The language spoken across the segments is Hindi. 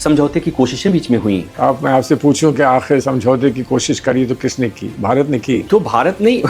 समझौते की कोशिशें बीच में हुई। अब मैं आपसे पूछूं कि आखिर समझौते की कोशिश करी तो किसने की? भारत ने की। तो भारत नहीं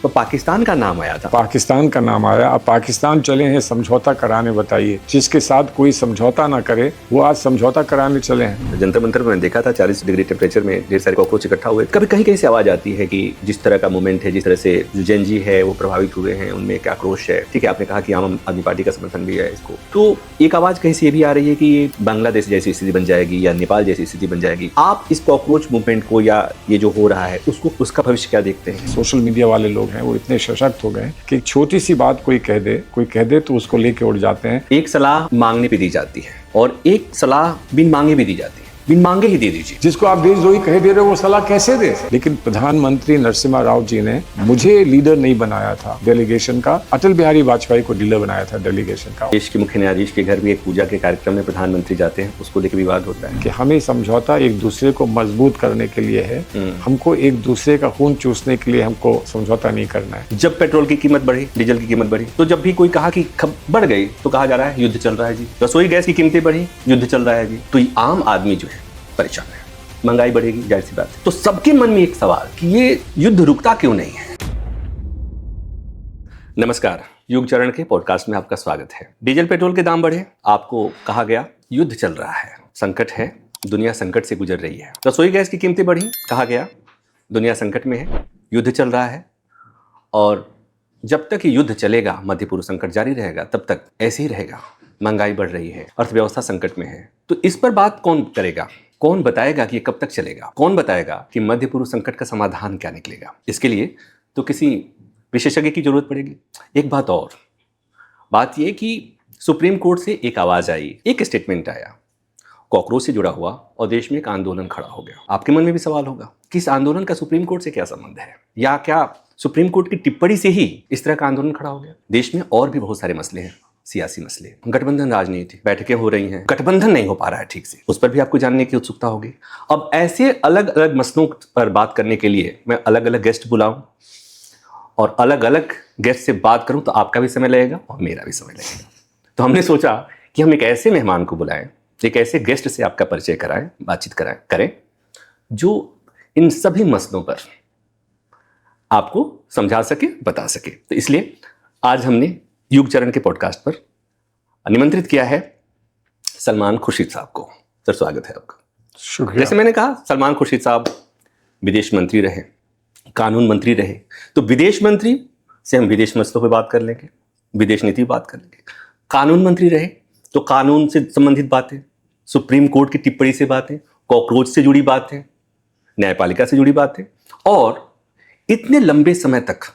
तो पाकिस्तान का नाम आया था। पाकिस्तान का नाम आया। अब पाकिस्तान चले हैं समझौता कराने। बताइए, जिसके साथ कोई समझौता ना करे वो आज समझौता कराने चले हैं। जंतर मंतर में देखा था 40 डिग्री टेम्परेचर में ढेर सारे कॉकरोच इकट्ठा हुए। कभी कहीं कहीं से आवाज आती है कि जिस तरह का मूवमेंट है, जिस तरह से जो जेनजी है वो प्रभावित हुए हैं, उनमें एक आक्रोश है। ठीक है, आपने कहा कि आम आदमी पार्टी का समर्थन भी है इसको। तो एक आवाज कहीं से ये भी आ रही है कि ये बांग्लादेश जैसी स्थिति बन जाएगी या नेपाल जैसी स्थिति बन जाएगी। आप इस कॉकरोच मूवमेंट को या ये जो हो रहा है उसको, उसका भविष्य क्या देखते हैं? सोशल मीडिया वाले लोग हैं वो इतने सशक्त हो गए कि छोटी सी बात कोई कह दे तो उसको लेके उड़ जाते हैं। एक सलाह मांगने पे दी जाती है और एक सलाह बिन मांगे भी दी जाती है। बिन मांगे ही दे दीजिए। जिसको आप देशद्रोही कह दे रहे हो वो सलाह कैसे दे? लेकिन प्रधानमंत्री नरसिम्हा राव जी ने मुझे लीडर नहीं बनाया था डेलीगेशन का, अटल बिहारी वाजपेयी को लीडर बनाया था डेलीगेशन का। देश के मुख्य न्यायाधीश के घर भी एक पूजा के कार्यक्रम में प्रधानमंत्री जाते हैं, उसको लेकर विवाद होता है कि हमें समझौता एक दूसरे को मजबूत करने के लिए है। हमको एक दूसरे का खून चूसने के लिए हमको समझौता नहीं करना है। जब पेट्रोल की कीमत बढ़ी, डीजल की कीमत बढ़ी, तो जब भी कोई कहा कि बढ़ गई तो कहा जा रहा है युद्ध चल रहा है जी। रसोई गैस की कीमतें बढ़ी, युद्ध चल रहा है जी। तो आम आदमी जो है परेशान है, महंगाई बढ़ेगी, जाहिर सी बात है। तो सबके मन में एक सवाल कि ये युद्ध रुकता क्यों नहीं है। नमस्कार, युग चरण के पॉडकास्ट में आपका स्वागत है। डीजल पेट्रोल के दाम बढ़े, आपको कहा गया युद्ध चल रहा है, संकट है, दुनिया संकट से गुजर रही है। रसोई गैस की कीमतें बढ़ी, कहा गया दुनिया संकट में है, युद्ध चल रहा है और जब तक ये युद्ध चलेगा, मध्य पूर्व संकट जारी रहेगा, तब तक ऐसे ही रहेगा। महंगाई बढ़ रही है, अर्थव्यवस्था संकट में है। तो इस पर बात कौन करेगा? कौन बताएगा कि ये कब तक चलेगा? कौन बताएगा कि मध्य पूर्व संकट का समाधान क्या निकलेगा? इसके लिए तो किसी विशेषज्ञ की जरूरत पड़ेगी। एक बात और, बात ये कि सुप्रीम कोर्ट से एक आवाज आई, एक स्टेटमेंट आया, कॉकरोच से जुड़ा हुआ, और देश में एक आंदोलन खड़ा हो गया। आपके मन में भी सवाल होगा कि इस आंदोलन का सुप्रीम कोर्ट से क्या संबंध है, या क्या सुप्रीम कोर्ट की टिप्पणी से ही इस तरह का आंदोलन खड़ा हो गया? देश में और भी बहुत सारे मसले हैं, सियासी मसले, गठबंधन राजनीति, बैठकें हो रही हैं, गठबंधन नहीं हो पा रहा है ठीक से, उस पर भी आपको जानने की उत्सुकता होगी। अब ऐसे अलग अलग मसलों पर बात करने के लिए मैं अलग अलग गेस्ट बुलाऊं और अलग अलग गेस्ट से बात करूं तो आपका भी समय लगेगा और मेरा भी समय लगेगा। तो हमने सोचा कि हम एक ऐसे मेहमान को बुलाएं, एक ऐसे गेस्ट से आपका परिचय कराएं, बातचीत करें जो इन सभी मसलों पर आपको समझा सके, बता सके। तो इसलिए आज हमने युग चरण के पॉडकास्ट पर निमंत्रित किया है सलमान खुर्शीद साहब को। सर, स्वागत है आपका। शुक्रिया। जैसे मैंने कहा, सलमान खुर्शीद साहब विदेश मंत्री रहे, कानून मंत्री रहे, तो विदेश मंत्री से हम विदेश मसलों पर बात कर लेंगे, विदेश नीति बात कर लेंगे। कानून मंत्री रहे तो कानून से संबंधित बातें, सुप्रीम कोर्ट की टिप्पणी से बातें, कॉकरोच से जुड़ी बातें, न्यायपालिका से जुड़ी बातें, और इतने लंबे समय तक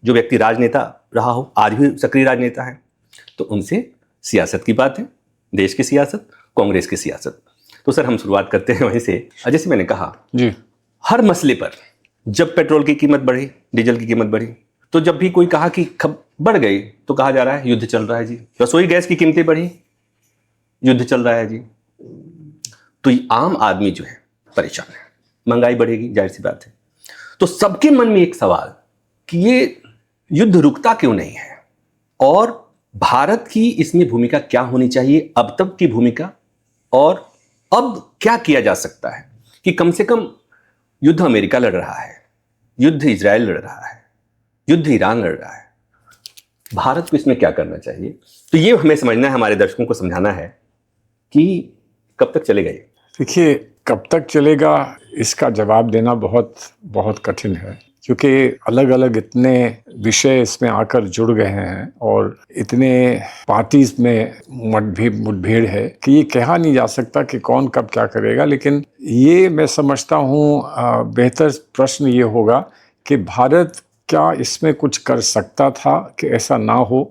जो व्यक्ति राजनेता रहा हो, आज भी सक्रिय राजनेता है, तो उनसे सियासत की बातें, देश की सियासत, कांग्रेस की सियासत। तो सर, हम शुरुआत करते हैं वहीं से। जैसे मैंने कहा जी, हर मसले पर जब पेट्रोल की कीमत बढ़ी, डीजल की कीमत बढ़ी, तो जब भी कोई कहा कि बढ़ गई तो कहा जा रहा है युद्ध चल रहा है जी। रसोई गैस की कीमतें बढ़ी, युद्ध चल रहा है जी। तो ये आम आदमी जो है परेशान है, महंगाई बढ़ेगी, जाहिर सी बात है। तो सबके मन में एक सवाल कि ये युद्ध रुकता क्यों नहीं है और भारत की इसमें भूमिका क्या होनी चाहिए, अब तक की भूमिका, और अब क्या किया जा सकता है कि कम से कम युद्ध अमेरिका लड़ रहा है, युद्ध इजराइल लड़ रहा है, युद्ध ईरान लड़ रहा है, भारत को इसमें क्या करना चाहिए? तो ये हमें समझना है, हमारे दर्शकों को समझाना है कि कब तक चलेगा ये। देखिए, कब तक चलेगा इसका जवाब देना बहुत बहुत कठिन है, क्योंकि अलग अलग इतने विषय इसमें आकर जुड़ गए हैं और इतने पार्टीज में मुठभेड़ है कि ये कहा नहीं जा सकता कि कौन कब क्या करेगा। लेकिन ये मैं समझता हूँ बेहतर प्रश्न ये होगा कि भारत क्या इसमें कुछ कर सकता था कि ऐसा ना हो?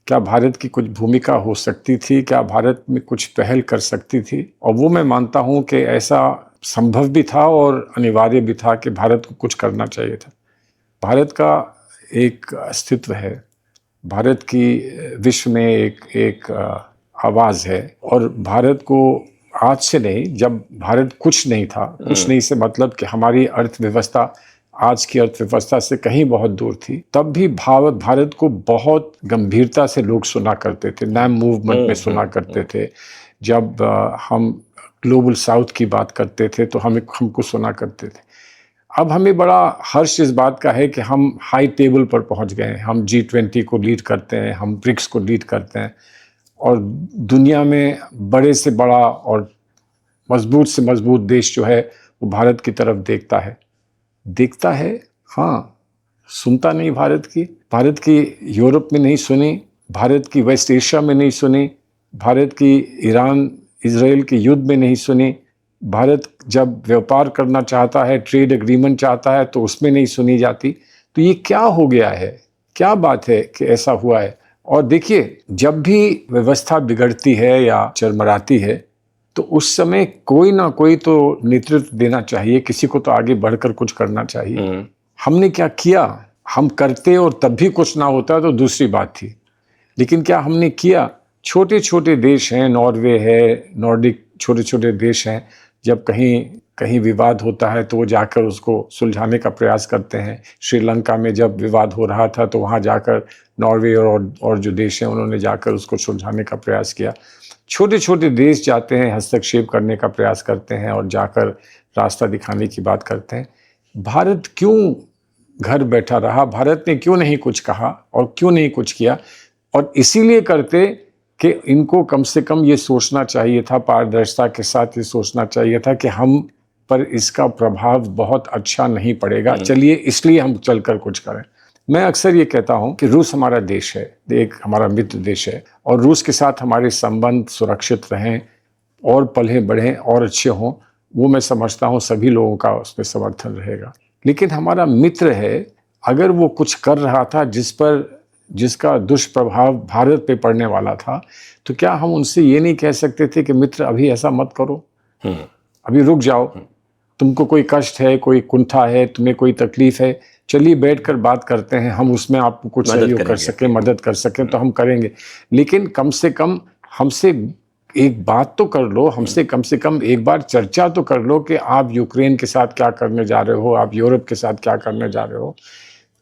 क्या भारत की कुछ भूमिका हो सकती थी? क्या भारत में कुछ पहल कर सकती थी? और वो मैं मानता हूँ कि ऐसा संभव भी था और अनिवार्य भी था कि भारत को कुछ करना चाहिए था। भारत का एक अस्तित्व है, भारत की विश्व में एक आवाज़ है, और भारत को आज से नहीं, जब भारत कुछ नहीं था, कुछ नहीं से मतलब कि हमारी अर्थव्यवस्था आज की अर्थव्यवस्था से कहीं बहुत दूर थी, तब भी भारत को बहुत गंभीरता से लोग सुना करते थे, नैम मूवमेंट में सुना करते थे। जब हम ग्लोबल साउथ की बात करते थे तो हमको सुना करते थे। अब हमें बड़ा हर्ष इस बात का है कि हम हाई टेबल पर पहुंच गए हैं। हम G20 को लीड करते हैं, हम ब्रिक्स को लीड करते हैं और दुनिया में बड़े से बड़ा और मजबूत से मजबूत देश जो है वो भारत की तरफ देखता है। हाँ, सुनता नहीं भारत की यूरोप में नहीं सुनी, भारत की वेस्ट एशिया में नहीं सुनी, भारत की ईरान इजराइल के युद्ध में नहीं सुनी, भारत जब व्यापार करना चाहता है, ट्रेड एग्रीमेंट चाहता है तो उसमें नहीं सुनी जाती। तो ये क्या हो गया है, क्या बात है कि ऐसा हुआ है। और देखिए, जब भी व्यवस्था बिगड़ती है या चरमराती है तो उस समय कोई ना कोई तो नेतृत्व देना चाहिए, किसी को तो आगे बढ़कर कुछ करना चाहिए। हमने क्या किया? हम करते और तब भी कुछ ना होता तो दूसरी बात थी, लेकिन क्या हमने किया? छोटे छोटे देश हैं, नॉर्वे है, नॉर्डिक छोटे छोटे देश हैं, जब कहीं विवाद होता है तो वो जाकर उसको सुलझाने का प्रयास करते हैं। श्रीलंका में जब विवाद हो रहा था तो वहाँ जाकर नॉर्वे और जो देश हैं उन्होंने जाकर उसको सुलझाने का प्रयास किया। छोटे छोटे देश जाते हैं, हस्तक्षेप करने का प्रयास करते हैं और जाकर रास्ता दिखाने की बात करते हैं। भारत क्यों घर बैठा रहा? भारत ने क्यों नहीं कुछ कहा और क्यों नहीं कुछ किया? और इसीलिए करते कि इनको कम से कम ये सोचना चाहिए था, पारदर्शिता के साथ ये सोचना चाहिए था कि हम पर इसका प्रभाव बहुत अच्छा नहीं पड़ेगा, चलिए इसलिए हम चलकर कुछ करें। मैं अक्सर ये कहता हूं कि रूस हमारा देश है, एक हमारा मित्र देश है और रूस के साथ हमारे संबंध सुरक्षित रहें और पले बढ़ें और अच्छे हों, वो मैं समझता हूं सभी लोगों का उस पर समर्थन रहेगा। लेकिन हमारा मित्र है, अगर वो कुछ कर रहा था जिसका दुष्प्रभाव भारत पे पड़ने वाला था, तो क्या हम उनसे ये नहीं कह सकते थे कि मित्र अभी ऐसा मत करो, अभी रुक जाओ, तुमको कोई कष्ट है, कोई कुंठा है, तुम्हें कोई तकलीफ है, चलिए बैठकर बात करते हैं, हम उसमें आपको कुछ सहयोग कर सकें, मदद कर सकें तो हम करेंगे। लेकिन कम से कम हमसे एक बात तो कर लो, हमसे कम से कम एक बार चर्चा तो कर लो कि आप यूक्रेन के साथ क्या करने जा रहे हो, आप यूरोप के साथ क्या करने जा रहे हो।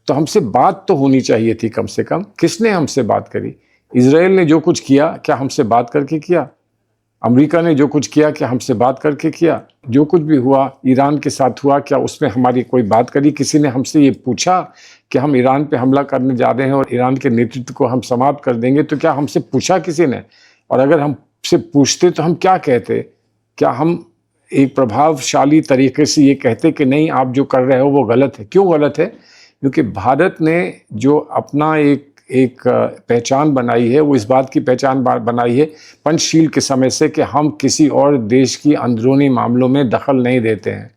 तो हमसे बात तो होनी चाहिए थी कम से कम। किसने हमसे बात करी? इजराइल ने जो कुछ किया, क्या हमसे बात करके किया? अमेरिका ने जो कुछ किया, क्या हमसे बात करके किया? जो कुछ भी हुआ ईरान के साथ हुआ, क्या उसमें हमारी कोई बात करी? किसी ने हमसे ये पूछा कि हम ईरान पे हमला करने जा रहे हैं और ईरान के नेतृत्व को हम समाप्त कर देंगे, तो क्या हमसे पूछा किसी ने? और अगर हमसे पूछते तो हम क्या कहते? क्या हम एक प्रभावशाली तरीके से ये कहते कि नहीं, आप जो कर रहे हो वो गलत है? क्यों गलत है? क्योंकि भारत ने जो अपना एक पहचान बनाई है, वो इस बात की पहचान बनाई है पंचशील के समय से कि हम किसी और देश की अंदरूनी मामलों में दखल नहीं देते हैं।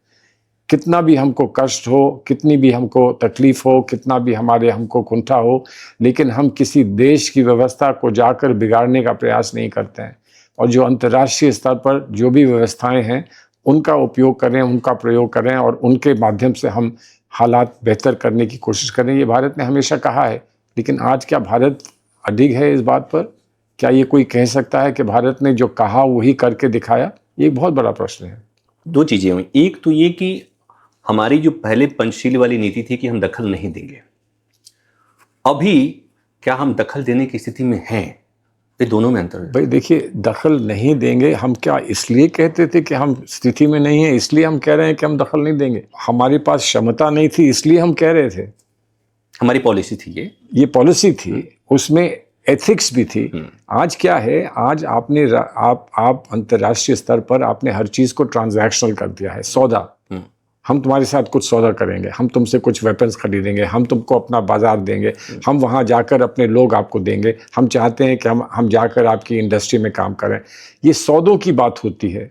कितना भी हमको कष्ट हो, कितनी भी हमको तकलीफ हो, कितना भी हमको कुंठा हो, लेकिन हम किसी देश की व्यवस्था को जाकर बिगाड़ने का प्रयास नहीं करते हैं। और जो अंतर्राष्ट्रीय स्तर पर जो भी व्यवस्थाएं हैं उनका उपयोग करें, उनका प्रयोग करें और उनके माध्यम से हम हालात बेहतर करने की कोशिश करें। ये भारत ने हमेशा कहा है, लेकिन आज क्या भारत अडिग है इस बात पर? क्या ये कोई कह सकता है कि भारत ने जो कहा वही करके दिखाया? ये एक बहुत बड़ा प्रश्न है। दो चीजें हुई, एक तो ये कि हमारी जो पहले पंचशील वाली नीति थी कि हम दखल नहीं देंगे, अभी क्या हम दखल देने की स्थिति में हैं? ये दोनों में अंतर है। भाई देखिए, दखल नहीं देंगे, हम क्या इसलिए कहते थे कि हम स्थिति में नहीं है इसलिए हम कह रहे हैं कि हम दखल नहीं देंगे? हमारे पास क्षमता नहीं थी इसलिए हम कह रहे थे। हमारी पॉलिसी थी, ये पॉलिसी थी, उसमें एथिक्स भी थी। आज क्या है, आज आप अंतर्राष्ट्रीय स्तर पर आपने हर चीज को ट्रांजैक्शनल कर दिया है, सौदा। हम तुम्हारे साथ कुछ सौदा करेंगे, हम तुमसे कुछ वेपन्स खरीदेंगे, हम तुमको अपना बाजार देंगे, हम वहाँ जाकर अपने लोग आपको देंगे, हम चाहते हैं कि हम जाकर आपकी इंडस्ट्री में काम करें। ये सौदों की बात होती है,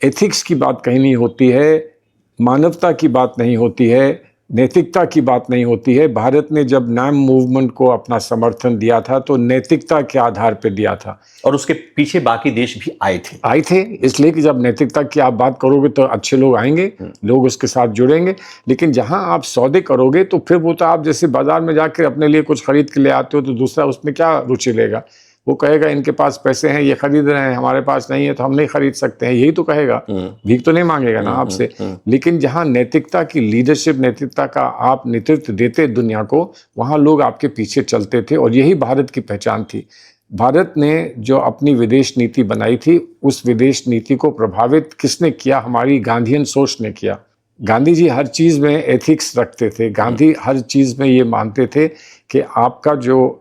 एथिक्स की बात कहीं नहीं होती है, मानवता की बात नहीं होती है, नैतिकता की बात नहीं होती है। भारत ने जब नाम मूवमेंट को अपना समर्थन दिया था तो नैतिकता के आधार पर दिया था और उसके पीछे बाकी देश भी आए थे। इसलिए कि जब नैतिकता की आप बात करोगे तो अच्छे लोग आएंगे, लोग उसके साथ जुड़ेंगे। लेकिन जहां आप सौदे करोगे तो फिर वो तो आप जैसे बाजार में जाकर अपने लिए कुछ खरीद के ले आते हो तो दूसरा उसमें क्या रुचि लेगा? वो कहेगा इनके पास पैसे हैं, ये खरीद रहे हैं, हमारे पास नहीं है तो हम नहीं खरीद सकते हैं, यही तो कहेगा। भीख तो नहीं मांगेगा ना आपसे। लेकिन जहां नैतिकता की लीडरशिप, नैतिकता का आप नेतृत्व देते दुनिया को, वहां लोग आपके पीछे चलते थे और यही भारत की पहचान थी। भारत ने जो अपनी विदेश नीति बनाई थी, उस विदेश नीति को प्रभावित किसने किया? हमारी गांधीयन सोच ने किया। गांधी जी हर चीज में एथिक्स रखते थे। गांधी हर चीज में ये मानते थे कि आपका जो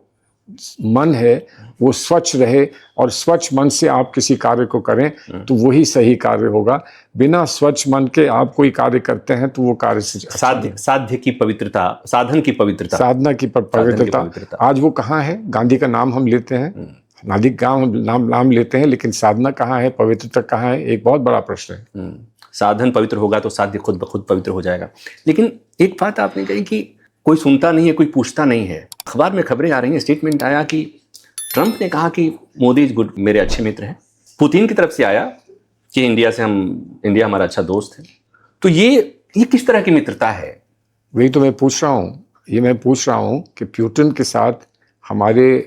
मन है वो स्वच्छ रहे, और स्वच्छ मन से आप किसी कार्य को करें तो वही सही कार्य होगा। बिना स्वच्छ मन के आप कोई कार्य करते हैं तो वो कार्य से साध्य की पवित्रता, साधन की पवित्रता, साधना की पवित्रता आज वो कहाँ है? गांधी का नाम हम लेते हैं, नादिक का नाम लेते हैं, लेकिन साधना कहाँ है, पवित्रता कहाँ है? एक बहुत बड़ा प्रश्न है। साधन पवित्र होगा तो साध्य खुद ब खुद पवित्र हो जाएगा। लेकिन एक बात आपने कही कि कोई सुनता नहीं है, कोई पूछता नहीं है। अखबार में खबरें आ रही हैं, स्टेटमेंट आया कि ट्रंप ने कहा कि मोदी इज गुड, मेरे अच्छे मित्र हैं। पुतिन की तरफ से आया कि इंडिया हमारा अच्छा दोस्त है। तो ये किस तरह की मित्रता है? वही तो मैं पूछ रहा हूँ। ये मैं पूछ रहा हूँ कि पुतिन के साथ हमारे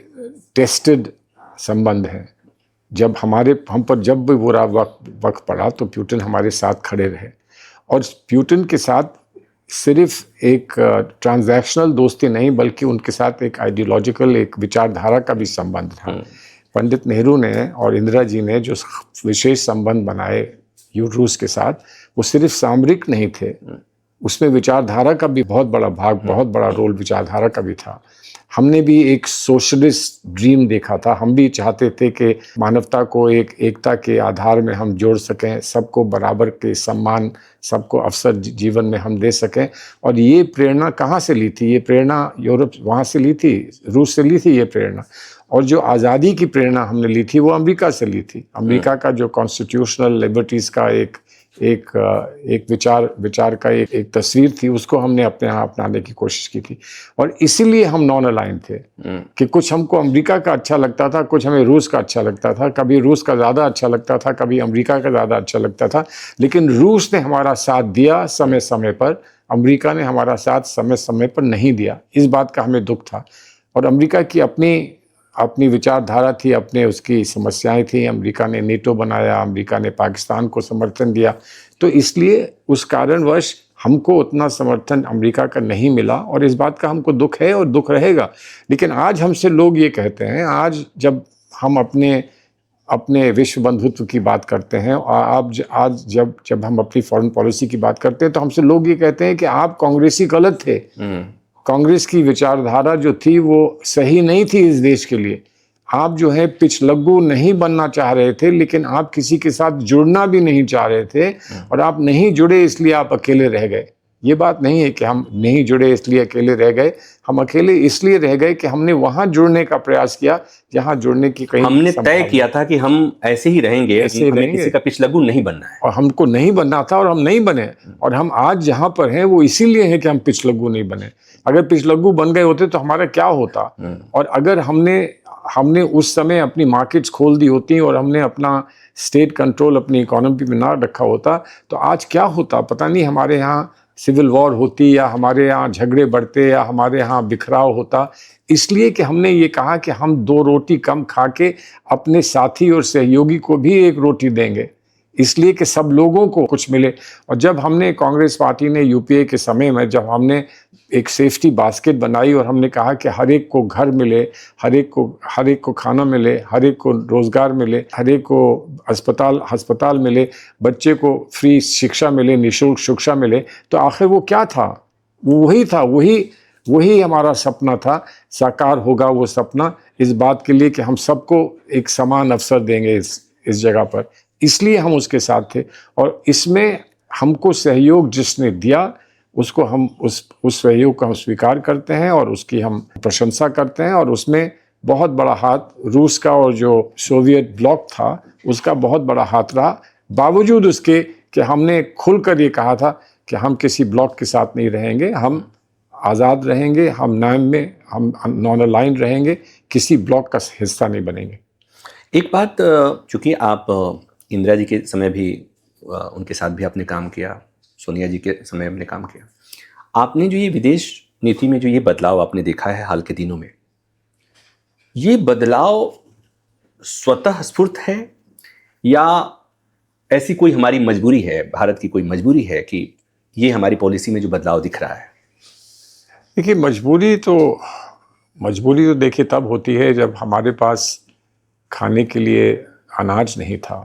टेस्टेड संबंध हैं। जब हम पर जब भी बुरा वक्त पड़ा तो पुतिन हमारे साथ खड़े रहे, और पुतिन के साथ सिर्फ एक ट्रांजैक्शनल दोस्ती नहीं, बल्कि उनके साथ एक आइडियोलॉजिकल, एक विचारधारा का भी संबंध था। पंडित नेहरू ने और इंदिरा जी ने जो विशेष संबंध बनाए रूस के साथ, वो सिर्फ सामरिक नहीं थे, उसमें विचारधारा का भी बहुत बड़ा भाग, बहुत बड़ा रोल विचारधारा का भी था। हमने भी एक सोशलिस्ट ड्रीम देखा था। हम भी चाहते थे कि मानवता को एक एकता के आधार में हम जोड़ सकें, सबको बराबर के सम्मान, सबको अवसर जीवन में हम दे सकें। और ये प्रेरणा कहाँ से ली थी? ये प्रेरणा यूरोप वहाँ से ली थी, रूस से ली थी ये प्रेरणा। और जो आज़ादी की प्रेरणा हमने ली थी वो अमेरिका से ली थी। अमेरिका का जो कॉन्स्टिट्यूशनल लिबर्टीज़ का एक विचार का एक तस्वीर थी, उसको हमने अपने यहाँ अपनाने की कोशिश की थी। और इसीलिए हम नॉन अलाइन थे कि कुछ हमको अमेरिका का अच्छा लगता था, कुछ हमें रूस का अच्छा लगता था। कभी रूस का ज़्यादा अच्छा लगता था, कभी अमेरिका का ज़्यादा अच्छा लगता था। लेकिन रूस ने हमारा साथ दिया समय समय पर, अमेरिका ने हमारा साथ समय समय पर नहीं दिया। इस बात का हमें दुख था। और अमेरिका की अपनी विचारधारा थी, अपने उसकी समस्याएं थी। अमेरिका ने नेटो बनाया, अमेरिका ने पाकिस्तान को समर्थन दिया। तो इसलिए उस कारणवश हमको उतना समर्थन अमेरिका का नहीं मिला, और इस बात का हमको दुख है और दुख रहेगा। लेकिन आज हमसे लोग ये कहते हैं, आज जब हम अपने विश्व बंधुत्व की बात करते हैं, और आज जब हम अपनी फॉरेन पॉलिसी की बात करते हैं, तो हमसे लोग ये कहते हैं कि आप कांग्रेसी गलत थे। कांग्रेस की विचारधारा जो थी वो सही नहीं थी इस देश के लिए। आप जो है पिछलग्गू नहीं बनना चाह रहे थे, लेकिन आप किसी के साथ जुड़ना भी नहीं चाह रहे थे, और आप नहीं जुड़े इसलिए आप अकेले रह गए। ये बात नहीं है कि हम नहीं जुड़े इसलिए अकेले रह गए। हम अकेले इसलिए रह गए कि हमने वहां जुड़ने का प्रयास किया जहां जुड़ने की कहीं हमने तय किया था कि हम ऐसे ही रहेंगे, हमें किसी का पिछलग्गू नहीं बनना है। और हमको नहीं बनना था, और हम नहीं बने। और हम आज जहां पर हैं वो इसीलिए है कि हम पिछलग्गू नहीं बने। अगर पिछलग्गू बन गए होते तो हमारा क्या होता? और अगर हमने उस समय अपनी मार्केट्स खोल दी होती और हमने अपना स्टेट कंट्रोल अपनी इकोनॉमी में ना रखा होता, तो आज क्या होता पता नहीं। हमारे यहाँ सिविल वॉर होती, या हमारे यहाँ झगड़े बढ़ते, या हमारे यहाँ बिखराव होता। इसलिए कि हमने ये कहा कि हम 2 रोटी कम खा के अपने साथी और सहयोगी को भी 1 रोटी देंगे, इसलिए कि सब लोगों को कुछ मिले। और जब हमने कांग्रेस पार्टी ने यूपीए के समय में जब हमने एक सेफ्टी बास्केट बनाई और हमने कहा कि हर एक को घर मिले, हर एक को खाना मिले, हर एक को रोजगार मिले, हर एक को अस्पताल मिले, बच्चे को फ्री शिक्षा मिले, निःशुल्क शिक्षा मिले, तो आखिर वो क्या था? वही हमारा सपना था। साकार होगा वो सपना इस बात के लिए कि हम सबको एक समान अवसर देंगे इस जगह पर। इसलिए हम उसके साथ थे, और इसमें हमको सहयोग जिसने दिया उसको हम उस सहयोग का हम स्वीकार करते हैं और उसकी हम प्रशंसा करते हैं। और उसमें बहुत बड़ा हाथ रूस का और जो सोवियत ब्लॉक था उसका बहुत बड़ा हाथ रहा, बावजूद उसके कि हमने खुलकर ये कहा था कि हम किसी ब्लॉक के साथ नहीं रहेंगे, हम आज़ाद रहेंगे, हम नॉन अलाइन रहेंगे, किसी ब्लॉक का हिस्सा नहीं बनेंगे। एक बात, चूँकि आप इंदिरा जी के समय भी उनके साथ भी आपने काम किया, सोनिया जी के समय आपने काम किया, आपने जो ये विदेश नीति में जो ये बदलाव आपने देखा है हाल के दिनों में, ये बदलाव स्वतः स्फूर्त है या ऐसी कोई हमारी मजबूरी है, भारत की कोई मजबूरी है कि ये हमारी पॉलिसी में जो बदलाव दिख रहा है? देखिए, मजबूरी तो देखिए तब होती है जब हमारे पास खाने के लिए अनाज नहीं था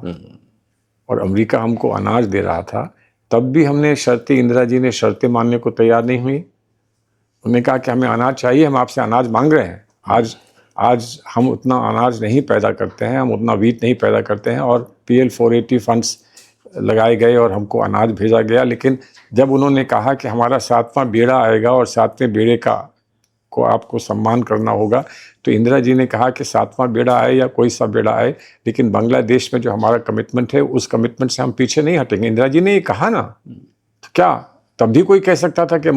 और अमेरिका हमको अनाज दे रहा था, तब भी हमने शर्तें, इंदिरा जी ने शर्तें मानने को तैयार नहीं हुई। उन्होंने कहा कि हमें अनाज चाहिए, हम आपसे अनाज मांग रहे हैं। आज हम उतना अनाज नहीं पैदा करते हैं, हम उतना वीट नहीं पैदा करते हैं और PL 480 फंड्स लगाए गए और हमको अनाज भेजा गया। लेकिन जब उन्होंने कहा कि हमारा 7वां बेड़ा आएगा और 7वें बेड़े को आपको सम्मान करना होगा, तो इंदिरा जी ने कहा कि 7वां बेड़ा आए या कोई सा बेड़ा आए, लेकिन बांग्लादेश में जो हमारा कमिटमेंट है उस कमिटमेंट से हम पीछे नहीं हटेंगे। इंदिरा जी ने ये कहा ना, तो क्या तब भी कोई कह सकता था कि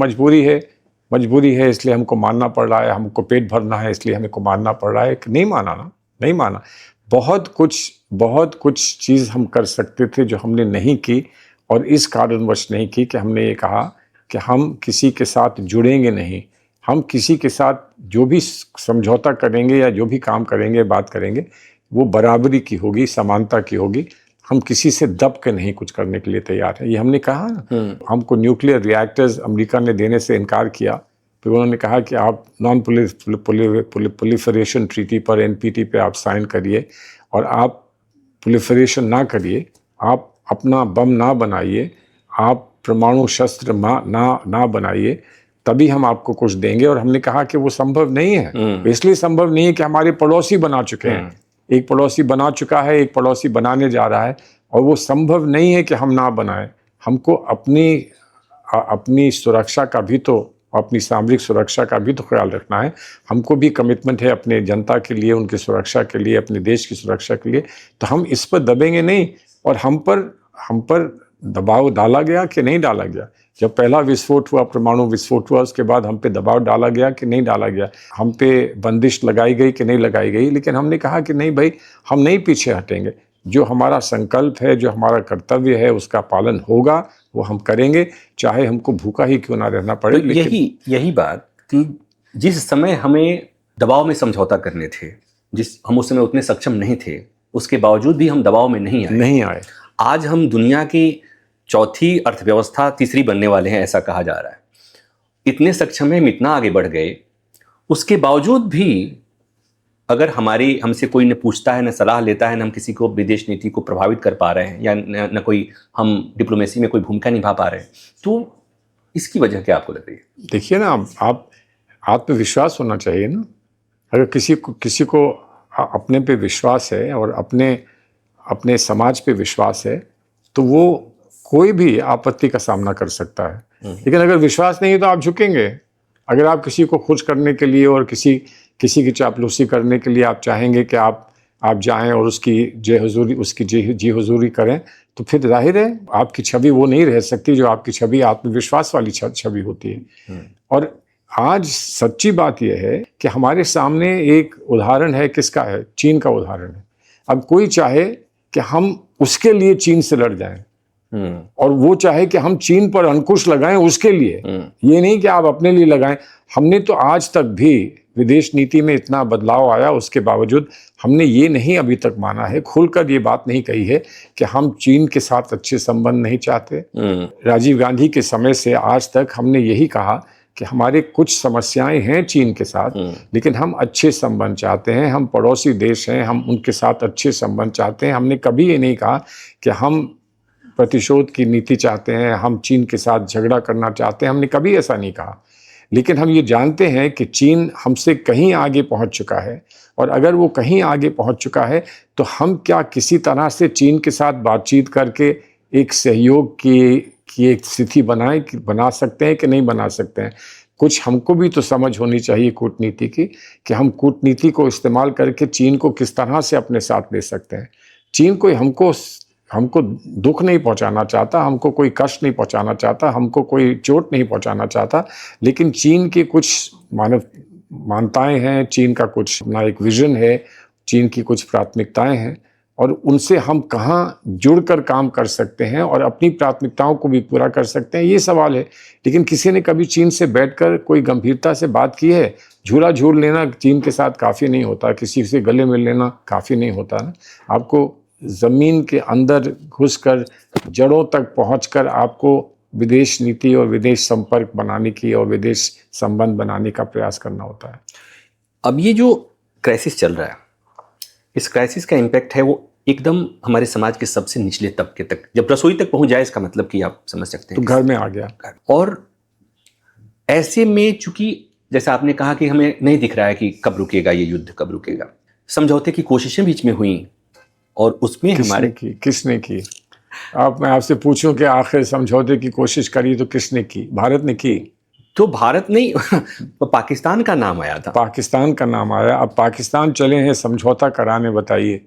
मजबूरी है इसलिए हमको मानना पड़ रहा है, हमको पेट भरना है इसलिए हमको मानना पड़ रहा है? नहीं माना ना, नहीं माना। बहुत कुछ चीज़ हम कर सकते थे जो हमने नहीं की, और इस कारणवश नहीं की कि हमने ये कहा कि हम किसी के साथ जुड़ेंगे नहीं, हम किसी के साथ जो भी समझौता करेंगे या जो भी काम करेंगे, बात करेंगे, वो बराबरी की होगी, समानता की होगी। हम किसी से दब के नहीं कुछ करने के लिए तैयार हैं, ये हमने कहा ना। हमको न्यूक्लियर रिएक्टर्स अमेरिका ने देने से इनकार किया, फिर उन्होंने कहा कि आप नॉन प्रोलिफरेशन ट्रीटी पर, NPT पे आप साइन करिए और आप प्रोलिफरेशन ना करिए, आप अपना बम ना बनाइए, आप परमाणु शस्त्र ना बनाइए, तभी हम आपको कुछ देंगे। और हमने कहा कि वो संभव नहीं है। इसलिए संभव नहीं है कि हमारे पड़ोसी बना चुके हैं, एक पड़ोसी बना चुका है, एक पड़ोसी बनाने जा रहा है, और वो संभव नहीं है कि हम ना बनाएं। हमको अपनी सुरक्षा का भी तो, अपनी सामरिक सुरक्षा का भी तो ख्याल रखना है। हमको भी कमिटमेंट है अपने जनता के लिए, उनकी सुरक्षा के लिए, अपने देश की सुरक्षा के लिए। तो हम इस पर दबेंगे नहीं। और हम पर दबाव डाला गया कि नहीं डाला गया? जब पहला विस्फोट हुआ, परमाणु विस्फोट हुआ, उसके बाद हम पे दबाव डाला गया कि नहीं डाला गया? हम पे बंदिश लगाई गई कि नहीं लगाई गई? लेकिन हमने कहा कि नहीं भाई, हम नहीं पीछे हटेंगे। जो हमारा संकल्प है, जो हमारा कर्तव्य है, उसका पालन होगा, वो हम करेंगे, चाहे हमको भूखा ही क्यों ना रहना पड़े। तो यही बात कि जिस समय हमें दबाव में समझौता करने थे, हम उस समय उतने सक्षम नहीं थे, उसके बावजूद भी हम दबाव में नहीं आए। आज हम दुनिया की चौथी अर्थव्यवस्था, तीसरी बनने वाले हैं, ऐसा कहा जा रहा है। इतने सक्षम हैं, हम इतना आगे बढ़ गए, उसके बावजूद भी अगर हमसे कोई न पूछता है, न सलाह लेता है, न हम किसी को विदेश नीति को प्रभावित कर पा रहे हैं, या न कोई हम डिप्लोमेसी में कोई भूमिका निभा पा रहे हैं, तो इसकी वजह क्या आपको लग रही है? देखिए ना, आप आत्मविश्वास होना चाहिए ना। अगर किसी को अपने पे विश्वास है और अपने समाज पे विश्वास है, तो वो कोई भी आपत्ति का सामना कर सकता है। लेकिन अगर विश्वास नहीं है तो आप झुकेंगे। अगर आप किसी को खुश करने के लिए और किसी की चापलूसी करने के लिए आप चाहेंगे कि आप जाएं और उसकी जी हुजूरी करें, तो फिर जाहिर है आपकी छवि वो नहीं रह सकती जो आपकी छवि आत्मविश्वास वाली छवि होती है। और आज सच्ची बात यह है कि हमारे सामने एक उदाहरण है, किसका है? चीन का उदाहरण है। अब कोई चाहे कि हम उसके लिए चीन से लड़ जाएं, और वो चाहे कि हम चीन पर अंकुश लगाएं उसके लिए, ये नहीं कि आप अपने लिए लगाएं। हमने तो आज तक भी विदेश नीति में इतना बदलाव आया, उसके बावजूद हमने ये नहीं अभी तक माना है, खुलकर ये बात नहीं कही है कि हम चीन के साथ अच्छे संबंध नहीं चाहते। राजीव गांधी के समय से आज तक हमने यही कहा कि हमारे कुछ समस्याएं हैं चीन के साथ, लेकिन हम अच्छे संबंध चाहते हैं, हम पड़ोसी देश हैं, हम उनके साथ अच्छे संबंध चाहते हैं। हमने कभी ये नहीं कहा कि हम प्रतिशोध की नीति चाहते हैं, हम चीन के साथ झगड़ा करना चाहते हैं, हमने कभी ऐसा नहीं कहा। लेकिन हम ये जानते हैं कि चीन हमसे कहीं आगे पहुंच चुका है, और अगर वो कहीं आगे पहुंच चुका है तो हम क्या किसी तरह से चीन के साथ बातचीत करके एक सहयोग की एक स्थिति बना सकते हैं कि नहीं बना सकते हैं? कुछ हमको भी तो समझ होनी चाहिए कूटनीति की, कि हम कूटनीति को इस्तेमाल करके चीन को किस तरह से अपने साथ ले सकते हैं। चीन कोई हमको दुख नहीं पहुंचाना चाहता, हमको कोई कष्ट नहीं पहुंचाना चाहता, हमको कोई चोट नहीं पहुंचाना चाहता, लेकिन चीन के कुछ मान्यताएं हैं, चीन का कुछ अपना एक विजन है, चीन की कुछ प्राथमिकताएं हैं, और उनसे हम कहाँ जुड़कर काम कर सकते हैं और अपनी प्राथमिकताओं को भी पूरा कर सकते हैं, ये सवाल है। लेकिन किसी ने कभी चीन से बैठकर कोई गंभीरता से बात की है? झूला झूल लेना चीन के साथ काफ़ी नहीं होता, किसी से गले मिल लेना काफ़ी नहीं होता ना। आपको ज़मीन के अंदर घुसकर, जड़ों तक पहुंचकर आपको विदेश नीति और विदेश संपर्क बनाने की और विदेश संबंध बनाने का प्रयास करना होता है। अब ये जो क्राइसिस चल रहा है, इस क्राइसिस का इम्पैक्ट है वो एकदम हमारे समाज के सबसे निचले तबके तक, जब रसोई तक पहुंच जाए, इसका मतलब कि आप समझ सकते तो हैं घर में आ गया। और ऐसे में चूंकि जैसा आपने कहा कि हमें नहीं दिख रहा है कि कब रुकेगा ये युद्ध, कब रुकेगा, समझौते की कोशिशें बीच में हुई और उसमें हमारे किसने की मैं आपसे पूछूं कि आखिर समझौते की कोशिश करी तो किसने की? भारत ने की। तो भारत नहीं पाकिस्तान का नाम आया था। पाकिस्तान का नाम आया। अब पाकिस्तान चले हैं समझौता कराने। बताइए,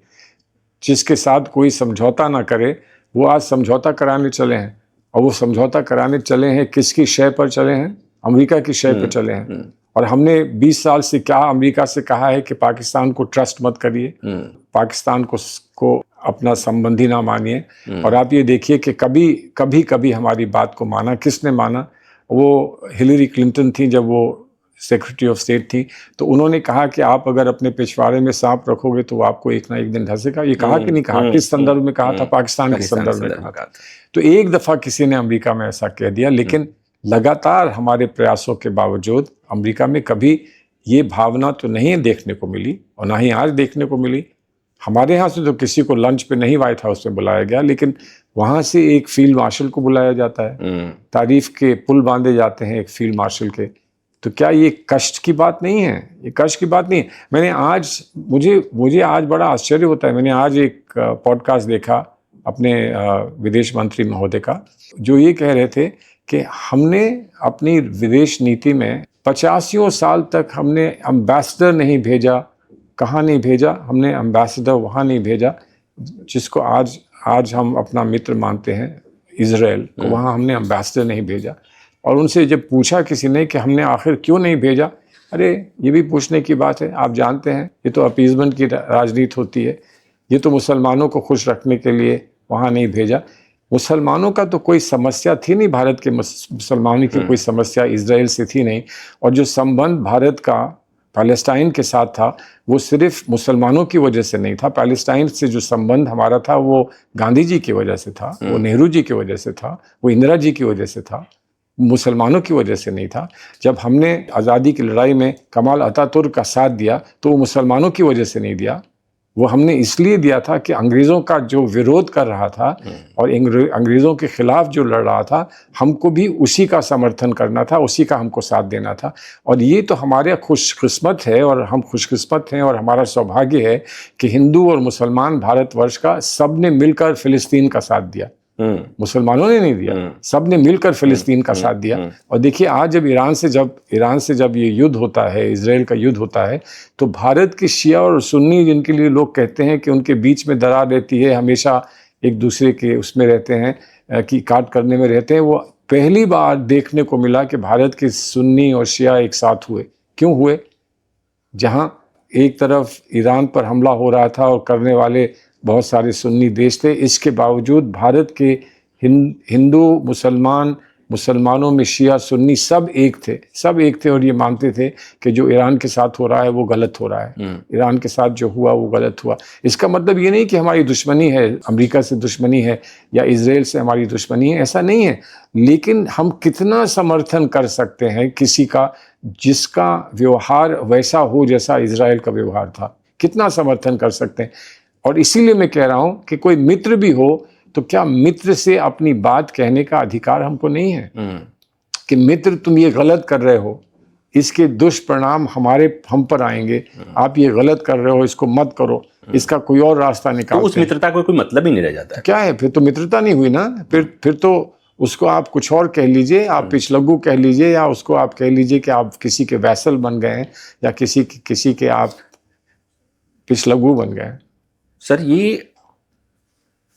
जिसके साथ कोई समझौता ना करे वो आज समझौता कराने चले हैं। और वो समझौता कराने चले हैं किसकी शय पर चले हैं? अमेरिका की शय पर चले हैं। और हमने 20 साल से क्या अमेरिका से कहा है कि पाकिस्तान को ट्रस्ट मत करिए, पाकिस्तान को अपना संबंधी ना मानिए। और आप ये देखिए कि कभी हमारी बात को माना। किसने माना? वो हिलरी क्लिंटन थी, जब वो सेक्रेटरी ऑफ स्टेट थी, तो उन्होंने कहा कि आप अगर अपने पिछवाड़े में सांप रखोगे तो वो आपको एक ना एक दिन धंसेगा। ये कहा कि नहीं कहा? किस संदर्भ में कहा था? पाकिस्तान के संदर्भ में कहा था। तो एक दफा किसी ने अमेरिका में ऐसा कह दिया, लेकिन लगातार हमारे प्रयासों के बावजूद अमेरिका में कभी ये भावना तो नहीं देखने को मिली और ना ही आज देखने को मिली। हमारे यहाँ से तो किसी को लंच पे नहीं व्हाइट हाउस में बुलाया गया, लेकिन वहाँ से एक फील्ड मार्शल को बुलाया जाता है, तारीफ के पुल बांधे जाते हैं एक फील्ड मार्शल के। तो क्या ये कष्ट की बात नहीं है? ये कष्ट की बात नहीं है। मैंने आज मुझे आज बड़ा आश्चर्य होता है। मैंने आज एक पॉडकास्ट देखा अपने विदेश मंत्री महोदय का, जो ये कह रहे थे कि हमने अपनी विदेश नीति में 85 साल तक हमने एम्बेसडर नहीं भेजा। कहाँ नहीं भेजा? हमने एम्बेसडर वहाँ नहीं भेजा जिसको आज हम अपना मित्र मानते हैं, इजराइल को, वहाँ हमने एम्बेसडर नहीं भेजा। और उनसे जब पूछा किसी ने कि हमने आखिर क्यों नहीं भेजा, अरे ये भी पूछने की बात है। आप जानते हैं ये तो अपीजमेंट की राजनीति होती है। ये तो मुसलमानों को खुश रखने के लिए वहाँ नहीं भेजा। मुसलमानों का तो कोई समस्या थी नहीं, भारत के मुसलमानों की कोई समस्या इजराइल से थी नहीं। और जो संबंध भारत का पैलेस्टाइन के साथ था वो सिर्फ मुसलमानों की वजह से नहीं था। पैलेस्टाइन से जो संबंध हमारा था वो गांधी जी की वजह से था, वो नेहरू जी की वजह से था, वो इंदिरा जी की वजह से था, मुसलमानों की वजह से नहीं था। जब हमने आज़ादी की लड़ाई में कमाल अतातुर्क का साथ दिया तो वो मुसलमानों की वजह से नहीं दिया, वो हमने इसलिए दिया था कि अंग्रेज़ों का जो विरोध कर रहा था और अंग्रेज़ों के खिलाफ जो लड़ रहा था, हमको भी उसी का समर्थन करना था, उसी का हमको साथ देना था। और ये तो हमारे खुशकिस्मत है और हम खुशकिस्मत हैं और हमारा सौभाग्य है कि हिंदू और मुसलमान भारतवर्ष का सब ने मिलकर फ़िलिस्तीन का साथ दिया। मुसलमानों ने नहीं दिया, सब ने मिलकर फ़िलिस्तीन का साथ दिया। और देखिए आज जब ईरान से जब ये युद्ध होता है, इजराइल का युद्ध होता है, तो भारत के शिया और सुन्नी, जिनके लिए लोग कहते हैं कि उनके बीच में दरार रहती है, हमेशा एक दूसरे के उसमें रहते हैं कि काट करने में रहते हैं, वो पहली बार देखने को मिला कि भारत के सुन्नी और शिया एक साथ हुए। क्यों हुए? जहाँ एक तरफ ईरान पर हमला हो रहा था और करने वाले बहुत सारे सुन्नी देश थे, इसके बावजूद भारत के हिंदू मुसलमानों में शिया सुन्नी सब एक थे और ये मानते थे कि जो ईरान के साथ हो रहा है वो गलत हो रहा है, ईरान के साथ जो हुआ वो गलत हुआ। इसका मतलब ये नहीं कि हमारी दुश्मनी है, अमेरिका से दुश्मनी है या इजराइल से हमारी दुश्मनी है, ऐसा नहीं है। लेकिन हम कितना समर्थन कर सकते हैं किसी का जिसका व्यवहार वैसा हो जैसा इजराइल का व्यवहार था? कितना समर्थन कर सकते हैं? और इसीलिए मैं कह रहा हूं कि कोई मित्र भी हो तो क्या मित्र से अपनी बात कहने का अधिकार हमको नहीं है कि मित्र तुम ये गलत कर रहे हो, इसके दुष्परिणाम हम पर आएंगे, आप ये गलत कर रहे हो, इसको मत करो, इसका कोई और रास्ता निकालो। तो उस मित्रता का कोई मतलब ही नहीं रह जाता। क्या है फिर? तो मित्रता नहीं हुई ना। फिर तो उसको आप कुछ और कह लीजिए, आप पिछलग्गू कह लीजिए, या उसको आप कह लीजिए कि आप किसी के वैसल बन गए हैं या किसी के आप पिछलग्गू बन गए। सर ये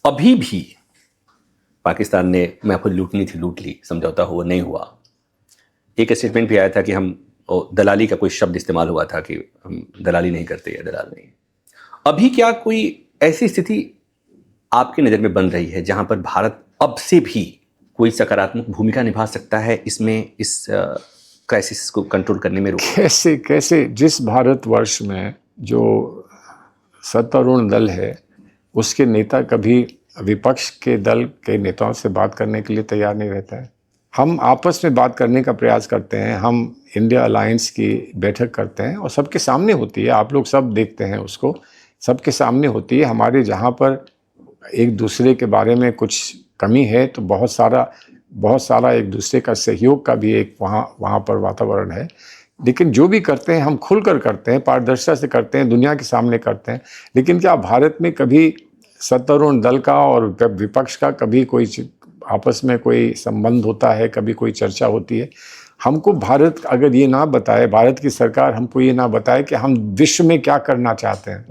अभी भी पाकिस्तान ने महफूज लूटनी थी, लूट ली, समझौता हुआ नहीं हुआ। एक स्टेटमेंट भी आया था कि हम दलाली का कोई शब्द इस्तेमाल हुआ था कि हम दलाली नहीं करते या दलाल नहीं। अभी क्या कोई ऐसी स्थिति आपकी नज़र में बन रही है जहां पर भारत अब से भी कोई सकारात्मक भूमिका निभा सकता है इसमें, इस क्राइसिस को कंट्रोल करने में? कैसे जिस भारतवर्ष में जो सत्तारूढ़ दल है उसके नेता कभी विपक्ष के दल के नेताओं से बात करने के लिए तैयार नहीं रहता है। हम आपस में बात करने का प्रयास करते हैं, हम इंडिया अलायंस की बैठक करते हैं और सबके सामने होती है, आप लोग सब देखते हैं उसको, सबके सामने होती है। हमारे जहाँ पर एक दूसरे के बारे में कुछ कमी है तो बहुत सारा एक दूसरे का सहयोग का भी एक वहाँ पर वातावरण है। लेकिन जो भी करते हैं हम खुलकर करते हैं, पारदर्शिता से करते हैं, दुनिया के सामने करते हैं। लेकिन क्या भारत में कभी सत्तारूढ़ दल का और विपक्ष का कभी कोई आपस में कोई संबंध होता है, कभी कोई चर्चा होती है? हमको भारत अगर ये ना बताए, भारत की सरकार हमको ये ना बताए कि हम विश्व में क्या करना चाहते हैं,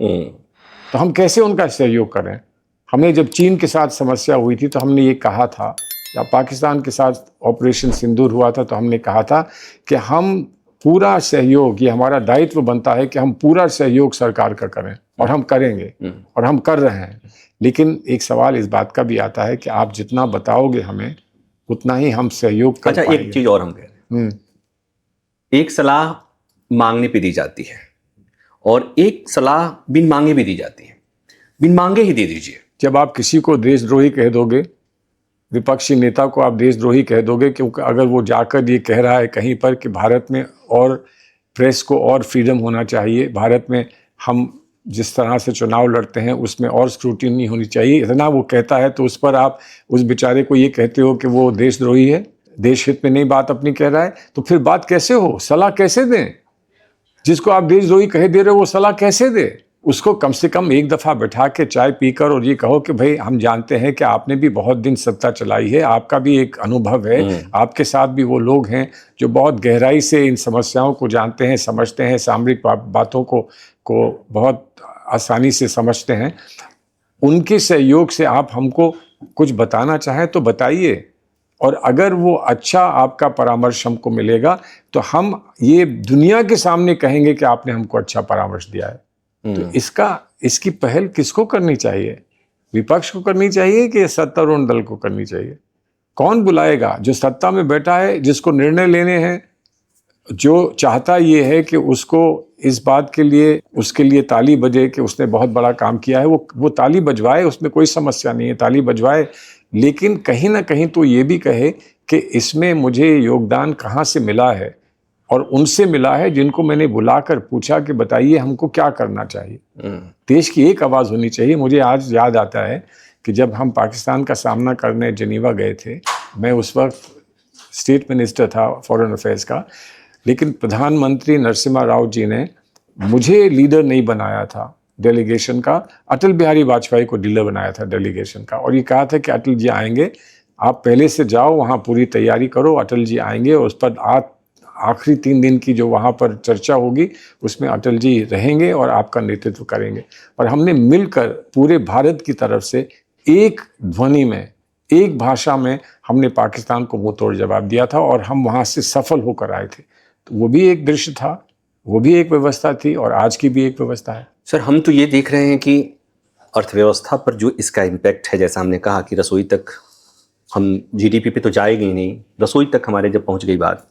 तो हम कैसे उनका सहयोग करें? हमें जब चीन के साथ समस्या हुई थी तो हमने ये कहा था, या पाकिस्तान के साथ ऑपरेशन सिंदूर हुआ था तो हमने कहा था कि हम पूरा सहयोग, ये हमारा दायित्व बनता है कि हम पूरा सहयोग सरकार का करें, और हम करेंगे, और हम कर रहे हैं। लेकिन एक सवाल इस बात का भी आता है कि आप जितना बताओगे हमें उतना ही हम सहयोग कर पाएंगे। एक चीज और हम कह रहे हैं, एक सलाह मांगने पे दी जाती है और एक सलाह बिन मांगे भी दी जाती है। बिन मांगे ही दे दीजिए। जब आप किसी को देशद्रोही कह दोगे, विपक्षी नेता को आप देशद्रोही कह दोगे, क्योंकि अगर वो जाकर ये कह रहा है कहीं पर कि भारत में और प्रेस को और फ्रीडम होना चाहिए, भारत में हम जिस तरह से चुनाव लड़ते हैं उसमें और स्क्रूटिनी होनी चाहिए, इतना वो कहता है, तो उस पर आप उस बेचारे को ये कहते हो कि वो देशद्रोही है, देश हित में नहीं बात अपनी कह रहा है। तो फिर बात कैसे हो? सलाह कैसे दें? जिसको आप देशद्रोही कह दे रहे हो वो सलाह कैसे दे? उसको कम से कम एक दफ़ा बैठा के चाय पीकर और ये कहो कि भाई हम जानते हैं कि आपने भी बहुत दिन सत्ता चलाई है, आपका भी एक अनुभव है, आपके साथ भी वो लोग हैं जो बहुत गहराई से इन समस्याओं को जानते हैं, समझते हैं, सामरिक बातों को बहुत आसानी से समझते हैं। उनके सहयोग से आप हमको कुछ बताना चाहें तो बताइए, और अगर वो अच्छा आपका परामर्श हमको मिलेगा तो हम ये दुनिया के सामने कहेंगे कि आपने हमको अच्छा परामर्श दिया है। तो इसकी पहल किसको करनी चाहिए? विपक्ष को करनी चाहिए कि सत्तारूढ़ दल को करनी चाहिए? कौन बुलाएगा? जो सत्ता में बैठा है, जिसको निर्णय लेने हैं, जो चाहता ये है कि उसको इस बात के लिए उसके लिए ताली बजे कि उसने बहुत बड़ा काम किया है, वो ताली बजवाए, उसमें कोई समस्या नहीं है, ताली बजवाए। लेकिन कहीं ना कहीं तो ये भी कहे कि इसमें मुझे योगदान कहाँ से मिला है, और उनसे मिला है जिनको मैंने बुलाकर पूछा कि बताइए हमको क्या करना चाहिए। देश की एक आवाज़ होनी चाहिए। मुझे आज याद आता है कि जब हम पाकिस्तान का सामना करने जिनेवा गए थे, मैं उस वक्त स्टेट मिनिस्टर था फॉरेन अफेयर्स का, लेकिन प्रधानमंत्री नरसिम्हा राव जी ने मुझे लीडर नहीं बनाया था डेलीगेशन का, अटल बिहारी वाजपेयी को लीडर बनाया था डेलीगेशन का, और ये कहा था कि अटल जी आएंगे, आप पहले से जाओ, वहाँ पूरी तैयारी करो, अटल जी आएंगे, और उस पर आखिरी 3 दिन की जो वहाँ पर चर्चा होगी उसमें अटल जी रहेंगे और आपका नेतृत्व करेंगे। और हमने मिलकर पूरे भारत की तरफ से एक ध्वनि में, एक भाषा में हमने पाकिस्तान को मुंह तोड़ जवाब दिया था, और हम वहाँ से सफल होकर आए थे। तो वो भी एक दृश्य था, वो भी एक व्यवस्था थी, और आज की भी एक व्यवस्था है। सर, हम तो ये देख रहे हैं कि अर्थव्यवस्था पर जो इसका इम्पैक्ट है, जैसा हमने कहा कि रसोई तक, हम जीडीपी पे तो जाएंगे ही नहीं, रसोई तक हमारे जब पहुंच गई बात,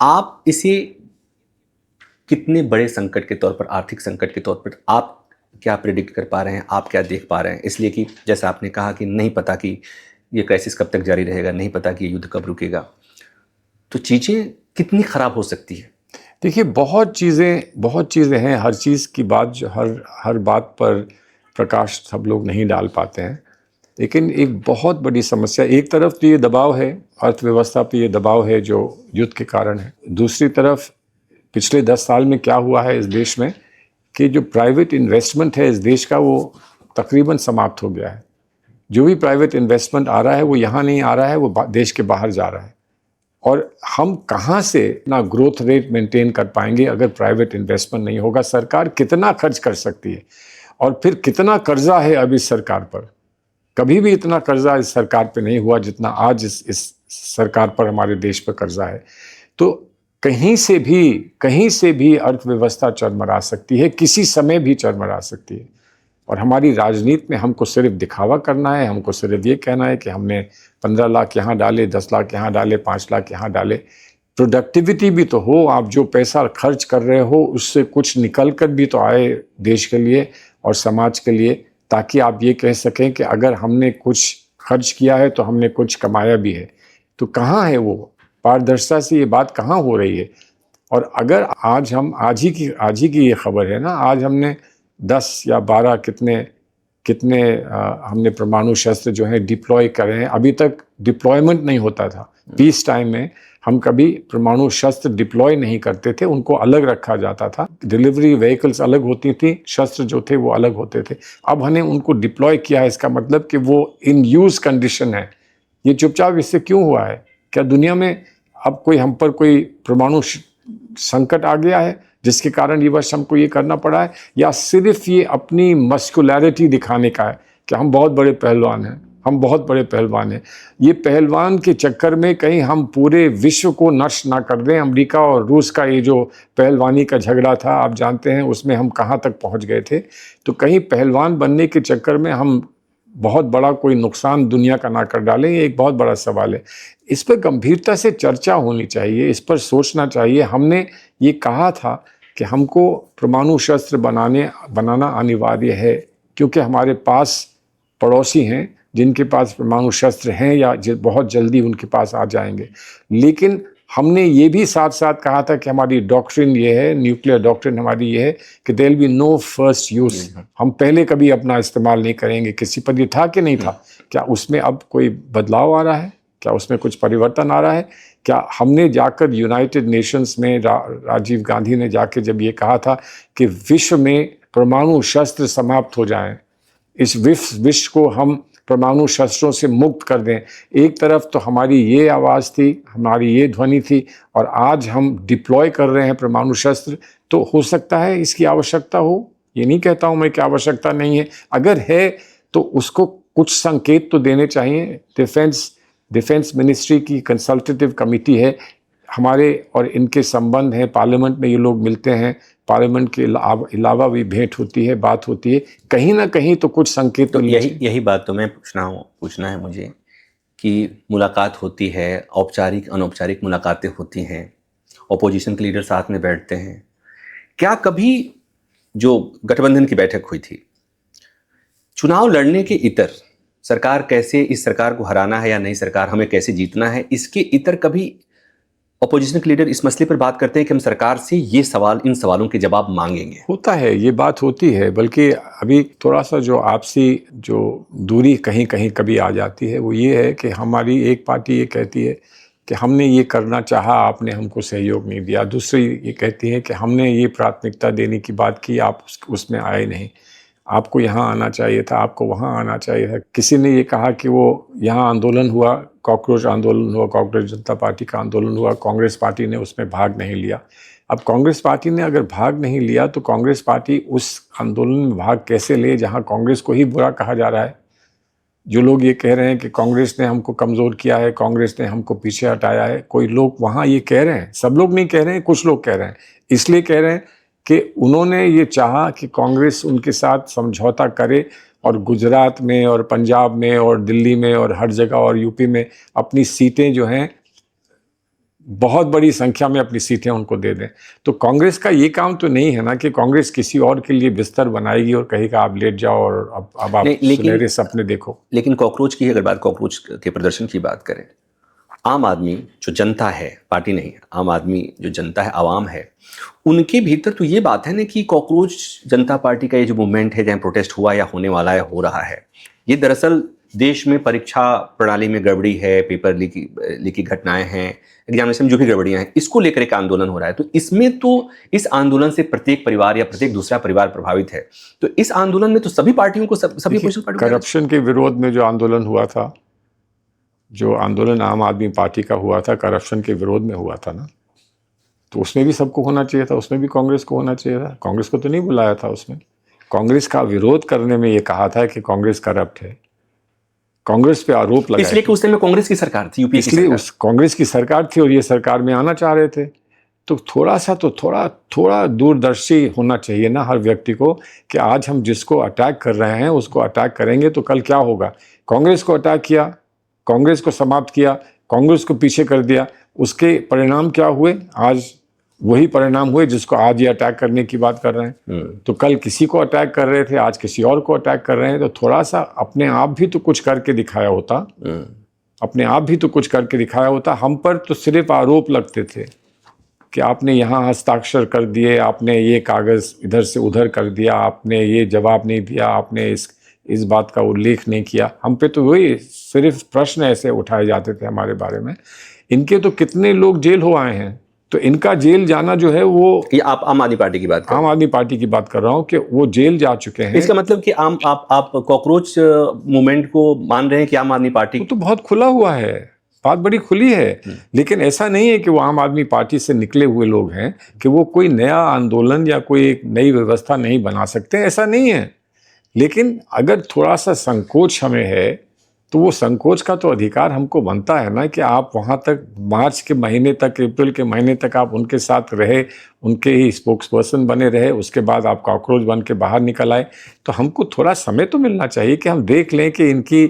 आप इसे कितने बड़े संकट के तौर पर, आर्थिक संकट के तौर पर आप क्या प्रेडिक्ट कर पा रहे हैं, आप क्या देख पा रहे हैं? इसलिए कि जैसा आपने कहा कि नहीं पता कि ये क्राइसिस कब तक जारी रहेगा, नहीं पता कि ये युद्ध कब रुकेगा, तो चीज़ें कितनी ख़राब हो सकती है? देखिए, बहुत चीज़ें हैं। हर चीज़ की बात, जो हर बात पर प्रकाश सब लोग नहीं डाल पाते हैं, लेकिन एक बहुत बड़ी समस्या, एक तरफ तो ये दबाव है, अर्थव्यवस्था पे ये दबाव है जो युद्ध के कारण है। दूसरी तरफ पिछले 10 साल में क्या हुआ है इस देश में कि जो प्राइवेट इन्वेस्टमेंट है इस देश का, वो तकरीबन समाप्त हो गया है। जो भी प्राइवेट इन्वेस्टमेंट आ रहा है वो यहाँ नहीं आ रहा है, वो देश के बाहर जा रहा है। और हम कहाँ से ना ग्रोथ रेट मेंटेन कर पाएंगे अगर प्राइवेट इन्वेस्टमेंट नहीं होगा? सरकार कितना खर्च कर सकती है, और फिर कितना कर्जा है अब इस सरकार पर? कभी भी इतना कर्जा इस सरकार पे नहीं हुआ जितना आज इस सरकार पर, हमारे देश पर कर्जा है। तो कहीं से भी अर्थव्यवस्था चरमरा सकती है, किसी समय भी चरमरा सकती है। और हमारी राजनीति में हमको सिर्फ दिखावा करना है, हमको सिर्फ ये कहना है कि हमने 15 लाख यहाँ डाले, 10 लाख यहाँ डाले, 5 लाख यहाँ डाले। प्रोडक्टिविटी भी तो हो, आप जो पैसा खर्च कर रहे हो उससे कुछ निकल कर भी तो आए देश के लिए और समाज के लिए, ताकि आप ये कह सकें कि अगर हमने कुछ खर्च किया है तो हमने कुछ कमाया भी है। तो कहाँ है वो पारदर्शिता से? ये बात कहाँ हो रही है? और अगर आज ही की ये खबर है ना, आज हमने 10 या 12 कितने हमने परमाणु शस्त्र जो है डिप्लॉय करे हैं। अभी तक डिप्लॉयमेंट नहीं होता था। पीस टाइम में हम कभी परमाणु शस्त्र डिप्लॉय नहीं करते थे, उनको अलग रखा जाता था। डिलीवरी व्हीकल्स अलग होती थी, शस्त्र जो थे वो अलग होते थे। अब हमने उनको डिप्लॉय किया है, इसका मतलब कि वो इन यूज कंडीशन है। ये चुपचाप इससे क्यों हुआ है? क्या दुनिया में अब कोई हम पर कोई परमाणु संकट आ गया है जिसके कारण ये वर्ष हमको ये करना पड़ा है, या सिर्फ ये अपनी मस्कुलैरिटी दिखाने का है कि हम बहुत बड़े पहलवान हैं, हम बहुत बड़े पहलवान हैं? ये पहलवान के चक्कर में कहीं हम पूरे विश्व को नष्ट ना कर दें। अमेरिका और रूस का ये जो पहलवानी का झगड़ा था, आप जानते हैं उसमें हम कहाँ तक पहुँच गए थे। तो कहीं पहलवान बनने के चक्कर में हम बहुत बड़ा कोई नुकसान दुनिया का ना कर डालें, ये एक बहुत बड़ा सवाल है। इस पर गंभीरता से चर्चा होनी चाहिए, इस पर सोचना चाहिए। हमने ये कहा था कि हमको परमाणु शस्त्र बनाना अनिवार्य है, क्योंकि हमारे पास पड़ोसी हैं जिनके पास परमाणु शस्त्र हैं या बहुत जल्दी उनके पास आ जाएंगे। लेकिन हमने ये भी साथ साथ कहा था कि हमारी डॉक्ट्रिन ये है, न्यूक्लियर डॉक्ट्रिन हमारी ये है कि there will be no first use. हम पहले कभी अपना इस्तेमाल नहीं करेंगे। किसी पर ये था कि नहीं था? क्या उसमें अब कोई बदलाव आ रहा है? क्या उसमें कुछ परिवर्तन आ रहा है? क्या हमने जाकर यूनाइटेड नेशंस में राजीव गांधी ने जाकर जब ये कहा था कि विश्व में परमाणु शस्त्र समाप्त हो जाएं, इस विश्व को हम परमाणु शस्त्रों से मुक्त कर दें, एक तरफ तो हमारी ये आवाज़ थी, हमारी ये ध्वनि थी, और आज हम डिप्लॉय कर रहे हैं परमाणु शस्त्र। तो हो सकता है इसकी आवश्यकता हो, ये नहीं कहता हूँ मैं कि आवश्यकता नहीं है। अगर है तो उसको कुछ संकेत तो देने चाहिए। डिफेंस मिनिस्ट्री की कंसल्टेटिव कमेटी है हमारे, और इनके संबंध हैं, पार्लियामेंट में ये लोग मिलते हैं, पार्लियामेंट के अलावा भी भेंट होती है, बात होती है। कहीं ना कहीं तो कुछ संकेत तो यही बात तो मैं पूछना है मुझे कि मुलाकात होती है, औपचारिक अनौपचारिक मुलाकातें होती हैं, ऑपोजिशन के लीडर साथ में बैठते हैं। क्या कभी जो गठबंधन की बैठक हुई थी, चुनाव लड़ने के इतर, सरकार कैसे, इस सरकार को हराना है या नई सरकार हमें कैसे जीतना है, इसके इतर कभी अपोजिशन के लीडर इस मसले पर बात करते हैं कि हम सरकार से ये सवाल, इन सवालों के जवाब मांगेंगे? होता है, ये बात होती है। बल्कि अभी थोड़ा सा जो आपसी जो दूरी कहीं कहीं कभी आ जाती है वो ये है कि हमारी एक पार्टी ये कहती है कि हमने ये करना चाहा, आपने हमको सहयोग नहीं दिया। दूसरी ये कहती है कि हमने ये प्राथमिकता देने की बात की, आप उसमें आए नहीं, आपको यहाँ आना चाहिए था, आपको वहाँ आना चाहिए था। किसी ने ये कहा कि वो यहाँ आंदोलन हुआ, कॉकरोच आंदोलन हुआ, कॉकरोच जनता पार्टी का आंदोलन हुआ, कांग्रेस पार्टी ने उसमें भाग नहीं लिया। अब कांग्रेस पार्टी ने अगर भाग नहीं लिया तो कांग्रेस पार्टी उस आंदोलन में भाग कैसे ले जहाँ कांग्रेस को ही बुरा कहा जा रहा है? जो लोग ये कह रहे हैं कि कांग्रेस ने हमको कमज़ोर किया है, कांग्रेस ने हमको पीछे हटाया है, कोई लोग वहाँ ये कह रहे हैं, सब लोग नहीं कह रहे हैं, कुछ लोग कह रहे हैं। इसलिए कह रहे हैं कि उन्होंने ये चाहा कि कांग्रेस उनके साथ समझौता करे और गुजरात में और पंजाब में और दिल्ली में और हर जगह और यूपी में अपनी सीटें जो हैं, बहुत बड़ी संख्या में अपनी सीटें उनको दे दें। तो कांग्रेस का ये काम तो नहीं है ना कि कांग्रेस किसी और के लिए बिस्तर बनाएगी और कहेगा आप लेट जाओ और अब आप सुनहरे सपने देखो। लेकिन कॉकरोच की अगर बात, कॉकरोच के प्रदर्शन की बात करें, आम आदमी जो जनता है, पार्टी नहीं है, आम आदमी जो जनता है, आवाम है, उनके भीतर तो ये बात है ना कि कॉकरोच जनता पार्टी का ये जो मूवमेंट है, जहाँ प्रोटेस्ट हुआ या होने वाला है, हो रहा है, ये दरअसल देश में परीक्षा प्रणाली में गड़बड़ी है, पेपर लीक घटनाएं हैं, एग्जामिनेशन में जो भी गड़बड़ियां हैं, इसको लेकर एक आंदोलन हो रहा है। तो इसमें तो इस आंदोलन से प्रत्येक परिवार या प्रत्येक दूसरा परिवार प्रभावित है। तो इस आंदोलन में तो सभी पार्टियों को, सभी करप्शन के विरोध में जो आंदोलन हुआ था, जो आंदोलन आम आदमी पार्टी का हुआ था, करप्शन के विरोध में हुआ था ना, तो उसमें भी सबको होना चाहिए था, उसमें भी कांग्रेस को होना चाहिए था। कांग्रेस को तो नहीं बुलाया था उसमें। कांग्रेस का विरोध करने में ये कहा था कि कांग्रेस करप्ट है, कांग्रेस पे आरोप लगाया, इसलिए कि उस समय कांग्रेस की सरकार थी, यूपीए की सरकार, इसलिए उस कांग्रेस की सरकार थी और ये सरकार में आना चाह रहे थे। तो थोड़ा दूरदर्शी होना चाहिए ना हर व्यक्ति को कि आज हम जिसको अटैक कर रहे हैं उसको अटैक करेंगे तो कल क्या होगा। कांग्रेस को अटैक किया, कांग्रेस को समाप्त किया, कांग्रेस को पीछे कर दिया, उसके परिणाम क्या हुए? आज वही परिणाम हुए जिसको आज ये अटैक करने की बात कर रहे हैं। तो कल किसी को अटैक कर रहे थे, आज किसी और को अटैक कर रहे हैं। तो थोड़ा सा अपने आप भी तो कुछ करके दिखाया होता, अपने आप भी तो कुछ करके दिखाया होता। हम पर तो सिर्फ आरोप लगते थे, कि आपने यहाँ हस्ताक्षर कर दिए, आपने ये कागज़ इधर से उधर कर दिया, आपने ये जवाब नहीं दिया, आपने इस बात का उल्लेख नहीं किया। हम पे तो वही सिर्फ प्रश्न ऐसे उठाए जाते थे हमारे बारे में। इनके तो कितने लोग जेल हो आए हैं, तो इनका जेल जाना जो है वो, ये आप आम आदमी पार्टी की बात कर रहे आम आदमी पार्टी की बात कर रहा हूँ कि वो जेल जा चुके हैं। हैं। इसका मतलब कि आप कॉकरोच मूवमेंट को मान रहे हैं कि आम आदमी पार्टी वो तो बहुत खुला हुआ है, बात बड़ी खुली है। लेकिन ऐसा नहीं है कि वो आम आदमी पार्टी से निकले हुए लोग हैं कि वो कोई नया आंदोलन या कोई एक नई व्यवस्था नहीं बना सकते, ऐसा नहीं है। लेकिन अगर थोड़ा सा संकोच हमें है तो वो संकोच का तो अधिकार हमको बनता है ना, कि आप वहाँ तक मार्च के महीने तक, अप्रैल के महीने तक आप उनके साथ रहे, उनके ही स्पोक्स पर्सन बने रहे, उसके बाद आप कॉकरोच बन के बाहर निकल आए। तो हमको थोड़ा समय तो मिलना चाहिए कि हम देख लें कि इनकी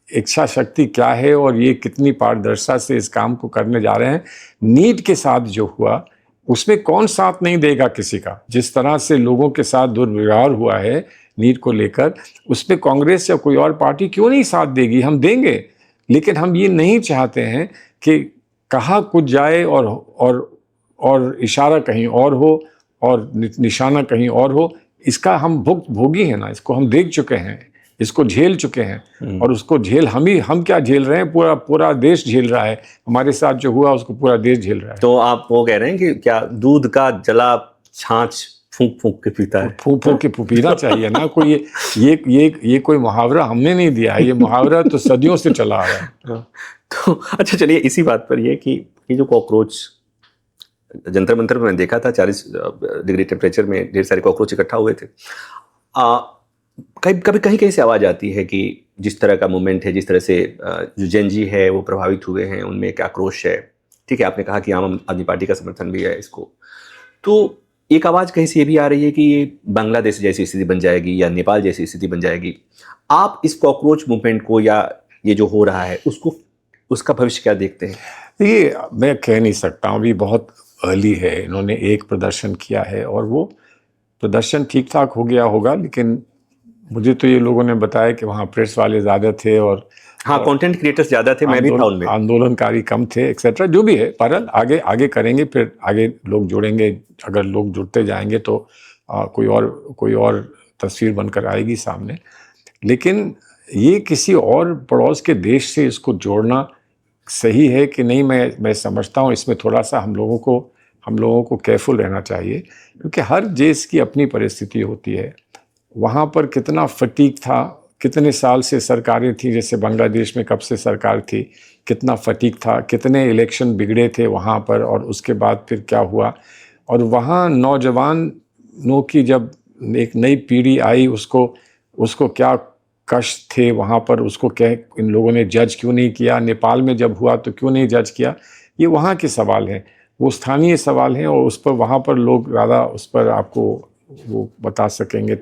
इच्छा शक्ति क्या है और ये कितनी पारदर्शिता से इस काम को करने जा रहे हैं। नीट के साथ जो हुआ उसमें कौन साथ नहीं देगा किसी का? जिस तरह से लोगों के साथ दुर्व्यवहार हुआ है नीट को लेकर, उसमें कांग्रेस या कोई और पार्टी क्यों नहीं साथ देगी? हम देंगे। लेकिन हम ये नहीं चाहते हैं कि कहा कुछ जाए और इशारा कहीं और हो और निशाना कहीं और हो। इसका हम भोगी हैं ना, इसको हम देख चुके हैं, इसको झेल चुके हैं। और उसको हम क्या झेल रहे हैं, पूरा देश झेल रहा है। हमारे साथ जो हुआ उसको पूरा देश झेल रहा है। तो आप वो कह रहे हैं कि क्या दूध का जला छाछ फूंक फूंक के पीता है? फूंक फूंक के पीना चाहिए ना। कोई ये कोई मुहावरा हमने नहीं दिया है, ये मुहावरा तो सदियों से चला आ रहा है। तो अच्छा, चलिए इसी बात पर ये कि ये जो कॉकरोच जंतर मंतर में देखा था, 40 डिग्री टेम्परेचर में ढेर सारे कॉकरोच इकट्ठा हुए थे। कभी कहीं से आवाज़ आती है कि जिस तरह का मूवमेंट है, जिस तरह से जो जेनजी है वो प्रभावित हुए हैं, उनमें एक आक्रोश है। ठीक है, आपने कहा कि आम आदमी पार्टी का समर्थन भी है इसको। तो एक आवाज़ कहीं से ये भी आ रही है कि ये बांग्लादेश जैसी स्थिति बन जाएगी या नेपाल जैसी स्थिति बन जाएगी। आप इस कॉकरोच मूवमेंट को या ये जो हो रहा है उसका भविष्य क्या देखते हैं? ये मैं कह नहीं सकता हूँ, अभी बहुत अर्ली है। इन्होंने एक प्रदर्शन किया है और वो प्रदर्शन ठीक ठाक हो गया होगा, लेकिन मुझे तो ये लोगों ने बताया कि वहाँ प्रेस वाले ज़्यादा थे और हाँ, कंटेंट क्रिएटर्स ज़्यादा थे, मैं भी था उनमें, आंदोलनकारी कम थे, एक्सेट्रा, जो भी है। पर आगे करेंगे, फिर आगे लोग जुड़ेंगे। अगर लोग जुड़ते जाएंगे तो कोई और तस्वीर बनकर आएगी सामने। लेकिन ये किसी और पड़ोस के देश से इसको जोड़ना सही है कि नहीं, मैं समझता हूँ इसमें थोड़ा सा हम लोगों को केयरफुल रहना चाहिए, क्योंकि हर देश की अपनी परिस्थिति होती है। वहाँ पर कितना फटीक था, कितने साल से सरकारें थी, जैसे बांग्लादेश में कब से सरकार थी, कितना फटीक था, कितने इलेक्शन बिगड़े थे वहाँ पर, और उसके बाद फिर क्या हुआ। और वहाँ नौजवानों की जब एक नई पीढ़ी आई, उसको क्या कष्ट थे वहाँ पर, उसको क्या इन लोगों ने जज क्यों नहीं किया? नेपाल में जब हुआ तो क्यों नहीं जज किया? ये वहाँ के सवाल हैं, वो स्थानीय सवाल हैं, और उस पर वहाँ पर लोग ज़्यादा उस पर आपको वो बता सकेंगे,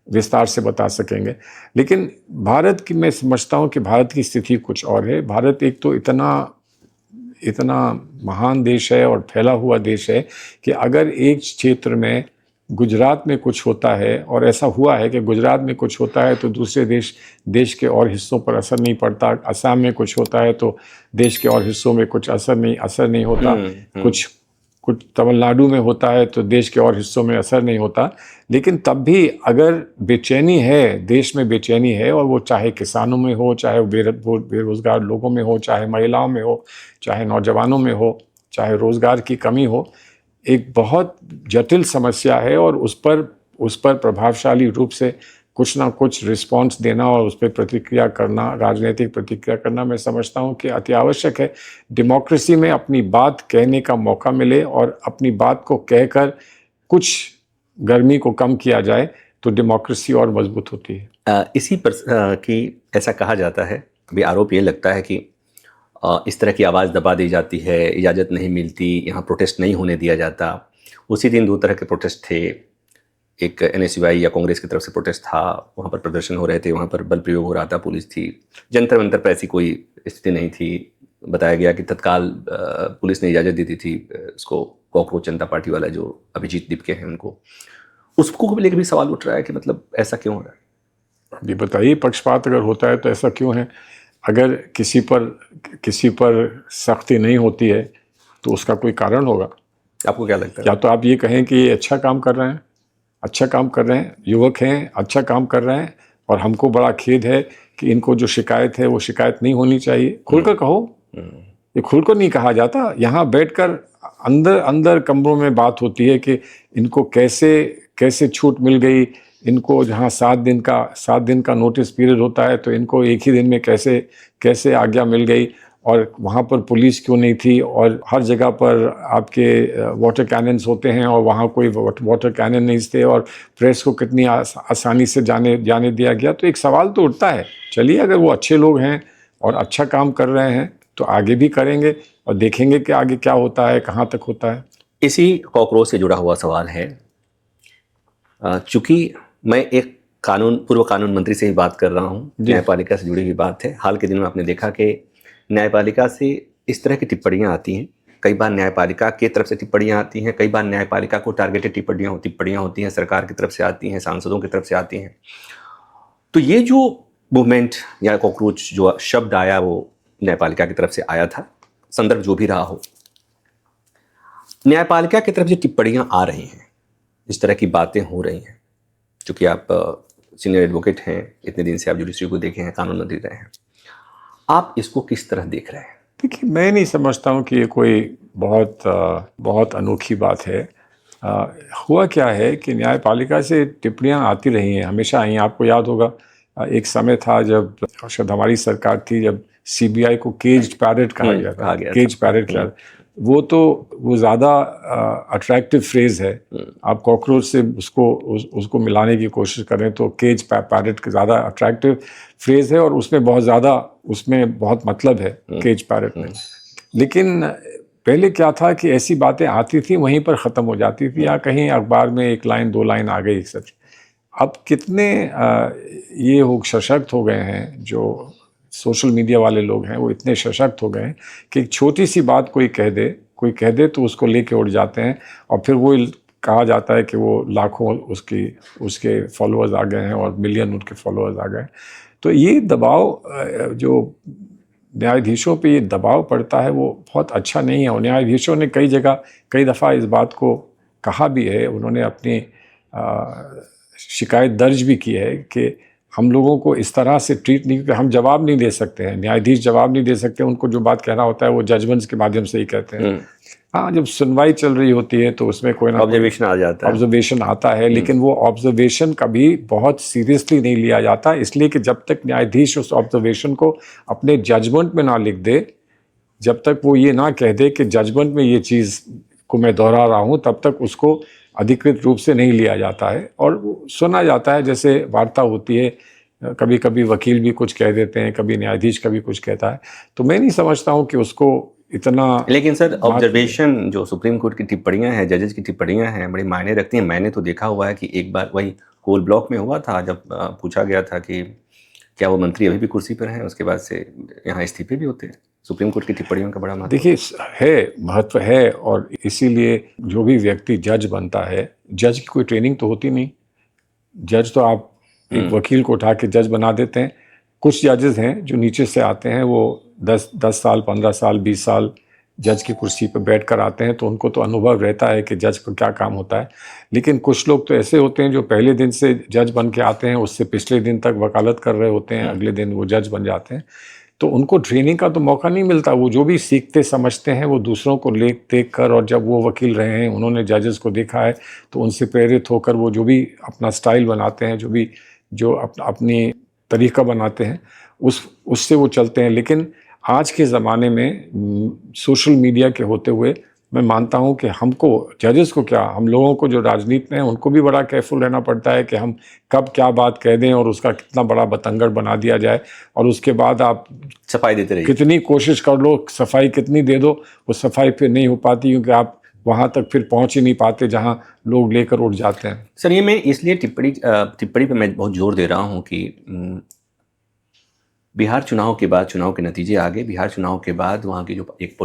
विस्तार से बता सकेंगे। लेकिन भारत की मैं समझता हूँ कि भारत की स्थिति कुछ और है। भारत एक तो इतना महान देश है और फैला हुआ देश है कि अगर एक क्षेत्र में गुजरात में कुछ होता है, और ऐसा हुआ है कि गुजरात में कुछ होता है तो दूसरे देश के और हिस्सों पर असर नहीं पड़ता। असम में कुछ होता है तो देश के और हिस्सों में कुछ असर नहीं होता। कुछ तमिलनाडु में होता है तो देश के और हिस्सों में असर नहीं होता। लेकिन तब भी अगर बेचैनी है, देश में बेचैनी है, और वो चाहे किसानों में हो, चाहे बेरोजगार लोगों में हो, चाहे महिलाओं में हो, चाहे नौजवानों में हो, चाहे रोजगार की कमी हो, एक बहुत जटिल समस्या है। और उस पर प्रभावशाली रूप से कुछ ना कुछ रिस्पांस देना और उस पर प्रतिक्रिया करना, राजनीतिक प्रतिक्रिया करना, मैं समझता हूँ कि अति आवश्यक है। डेमोक्रेसी में अपनी बात कहने का मौका मिले और अपनी बात को कहकर कुछ गर्मी को कम किया जाए तो डेमोक्रेसी और मजबूत होती है। इसी पर कि ऐसा कहा जाता है, अभी आरोप ये लगता है कि इस तरह की आवाज़ दबा दी जाती है, इजाज़त नहीं मिलती, यहाँ प्रोटेस्ट नहीं होने दिया जाता। उसी दिन 2 तरह के प्रोटेस्ट थे, एक NSUI या कांग्रेस की तरफ से प्रोटेस्ट था, वहाँ पर प्रदर्शन हो रहे थे, वहाँ पर बल प्रयोग हो रहा था, पुलिस थी। जंतर मंतर पर ऐसी कोई स्थिति नहीं थी। बताया गया कि तत्काल पुलिस ने इजाज़त दी थी इसको, कॉकरोच जनता पार्टी वाला जो अभिजीत दीपके हैं उनको, उसको लेकर भी सवाल उठ रहा है कि मतलब ऐसा क्यों हो रहा है? ये बताइए, पक्षपात अगर होता है तो ऐसा क्यों है? अगर किसी पर सख्ती नहीं होती है तो उसका कोई कारण होगा। आपको क्या लगता है? या तो आप ये कहें कि ये अच्छा काम कर रहे हैं, अच्छा काम कर रहे हैं, युवक हैं, अच्छा काम कर रहे हैं, और हमको बड़ा खेद है कि इनको जो शिकायत है वो शिकायत नहीं होनी चाहिए, खुलकर कहो। ये खुलकर नहीं कहा जाता। यहाँ बैठकर अंदर अंदर कमरों में बात होती है कि इनको कैसे कैसे छूट मिल गई, इनको जहाँ 7 दिन का नोटिस पीरियड होता है तो इनको एक ही दिन में कैसे कैसे आज्ञा मिल गई, और वहाँ पर पुलिस क्यों नहीं थी, और हर जगह पर आपके वाटर कैनन्स होते हैं और वहाँ कोई वाटर कैनन नहीं थे, और प्रेस को कितनी आसानी से जाने दिया गया। तो एक सवाल तो उठता है। चलिए, अगर वो अच्छे लोग हैं और अच्छा काम कर रहे हैं तो आगे भी करेंगे, और देखेंगे कि आगे क्या होता है, कहाँ तक होता है। इसी कॉकरोच से जुड़ा हुआ सवाल है। चूंकि मैं एक पूर्व कानून मंत्री से ही बात कर रहा हूँ, न्यायपालिका से जुड़ी हुई बात है। हाल के दिनों में आपने देखा कि न्यायपालिका से इस तरह की टिप्पणियां आती हैं। कई बार न्यायपालिका की तरफ से टिप्पणियां आती हैं, कई बार न्यायपालिका को टारगेटेड टिप्पणियां होती हैं, सरकार की तरफ से आती हैं, सांसदों की तरफ से आती हैं। तो ये जो मूवमेंट या कॉकरोच जो शब्द आया वो न्यायपालिका की तरफ से आया था, संदर्भ जो भी रहा हो, न्यायपालिका की तरफ जो टिप्पणियां आ रही हैं, इस तरह की बातें हो रही हैं, क्योंकि आप सीनियर एडवोकेट हैं, इतने दिन से आप जुडिशरी को देखे हैं, कानून मंत्री रहे हैं, आप इसको किस तरह देख रहे हैं? देखिए, मैं नहीं समझता हूँ कि ये कोई बहुत अनोखी बात है। हुआ क्या है कि न्यायपालिका से टिप्पणियाँ आती रही हैं, हमेशा आई हैं। आपको याद होगा, एक समय था जब शायद हमारी सरकार थी, जब सीबीआई को केज्ड पैरेट कहा गया था। केज पैरेट क्या, वो ज़्यादा अट्रैक्टिव फ्रेज है। आप कॉकरोच से उसको मिलाने की कोशिश करें तो केज पैरेट ज़्यादा अट्रैक्टिव फ्रेज है, और उसमें बहुत मतलब है केज पैरेट में। लेकिन पहले क्या था कि ऐसी बातें आती थी, वहीं पर ख़त्म हो जाती थी, या कहीं अखबार में 1 लाइन 2 लाइन आ गई सच। अब कितने ये सशक्त हो गए हैं, जो सोशल मीडिया वाले लोग हैं, वो इतने सशक्त हो गए हैं कि एक छोटी सी बात कोई कह दे तो उसको लेके उड़ जाते हैं, और फिर वो कहा जाता है कि वो लाखों उसके फॉलोअर्स आ गए हैं और मिलियन उनके फॉलोअर्स आ गए। तो ये दबाव जो न्यायाधीशों पे ये दबाव पड़ता है वो बहुत अच्छा नहीं है। और न्यायाधीशों ने कई दफ़ा इस बात को कहा भी है, उन्होंने अपनी शिकायत दर्ज भी की है कि हम लोगों को इस तरह से ट्रीट नहीं, क्योंकि हम जवाब नहीं दे सकते हैं, न्यायाधीश जवाब नहीं दे सकते, उनको जो बात कहना होता है वो जजमेंट्स के माध्यम से ही कहते हैं। हाँ, जब सुनवाई चल रही होती है तो उसमें कोई ना ऑब्जर्वेशन आ जाता है, ऑब्जर्वेशन आता है, लेकिन वो ऑब्जर्वेशन कभी बहुत सीरियसली नहीं लिया जाता, इसलिए कि जब तक न्यायाधीश उस ऑब्जर्वेशन को अपने जजमेंट में ना लिख दे, जब तक वो ये ना कह दे कि जजमेंट में ये चीज़ को मैं दोहरा रहा हूँ, तब तक उसको अधिकृत रूप से नहीं लिया जाता है और सुना जाता है। जैसे वार्ता होती है, कभी कभी वकील भी कुछ कह देते हैं, कभी न्यायाधीश कभी कुछ कहता है, तो मैं नहीं समझता हूँ कि उसको इतना। लेकिन सर, ऑब्जर्वेशन जो सुप्रीम कोर्ट की टिप्पणियां हैं, जजेस की टिप्पणियां हैं, बड़ी मायने रखती हैं। मैंने तो देखा हुआ है कि एक बार वही कोल ब्लॉक में हुआ था, जब पूछा गया था कि क्या वो मंत्री अभी भी कुर्सी पर हैं, उसके बाद से यहाँ इस्तीफे भी होते हैं। सुप्रीम कोर्ट की टिप्पणियों का बड़ा महत्व, देखिए, महत्व है, और इसीलिए जो भी व्यक्ति जज बनता है, जज की कोई ट्रेनिंग तो होती नहीं। जज तो आप एक वकील को उठा के जज बना देते हैं। कुछ जजेस हैं जो नीचे से आते हैं, वो 10 साल 15 साल 20 साल जज की कुर्सी पर बैठ कर आते हैं, तो उनको तो अनुभव रहता है कि जज का क्या काम होता है। लेकिन कुछ लोग तो ऐसे होते हैं जो पहले दिन से जज बन के आते हैं, उससे पिछले दिन तक वकालत कर रहे होते हैं, अगले दिन वो जज बन जाते हैं, तो उनको ट्रेनिंग का तो मौका नहीं मिलता। वो जो भी सीखते समझते हैं वो दूसरों को देख कर, और जब वो वकील रहे हैं, उन्होंने जजेस को देखा है, तो उनसे प्रेरित होकर वो जो भी अपना स्टाइल बनाते हैं, जो अपनी तरीका बनाते हैं, उससे वो चलते हैं। लेकिन आज के ज़माने में सोशल मीडिया के होते हुए मैं मानता हूं कि हमको, जजेस को क्या, हम लोगों को जो राजनीति में हैं उनको भी बड़ा केयरफुल रहना पड़ता है कि हम कब क्या बात कह दें और उसका कितना बड़ा बतंगड़ बना दिया जाए, और उसके बाद आप सफाई देते रहिए। कितनी कोशिश कर लो, सफाई कितनी दे दो, वो सफाई फिर नहीं हो पाती, क्योंकि आप वहाँ तक फिर पहुँच ही नहीं पाते जहाँ लोग लेकर उठ जाते हैं। सर, ये मैं इसलिए टिप्पणी पे मैं बहुत जोर दे रहा हूँ कि बिहार चुनाव के बाद, चुनाव के नतीजे आ गए, बिहार चुनाव के बाद वहाँ की जो एक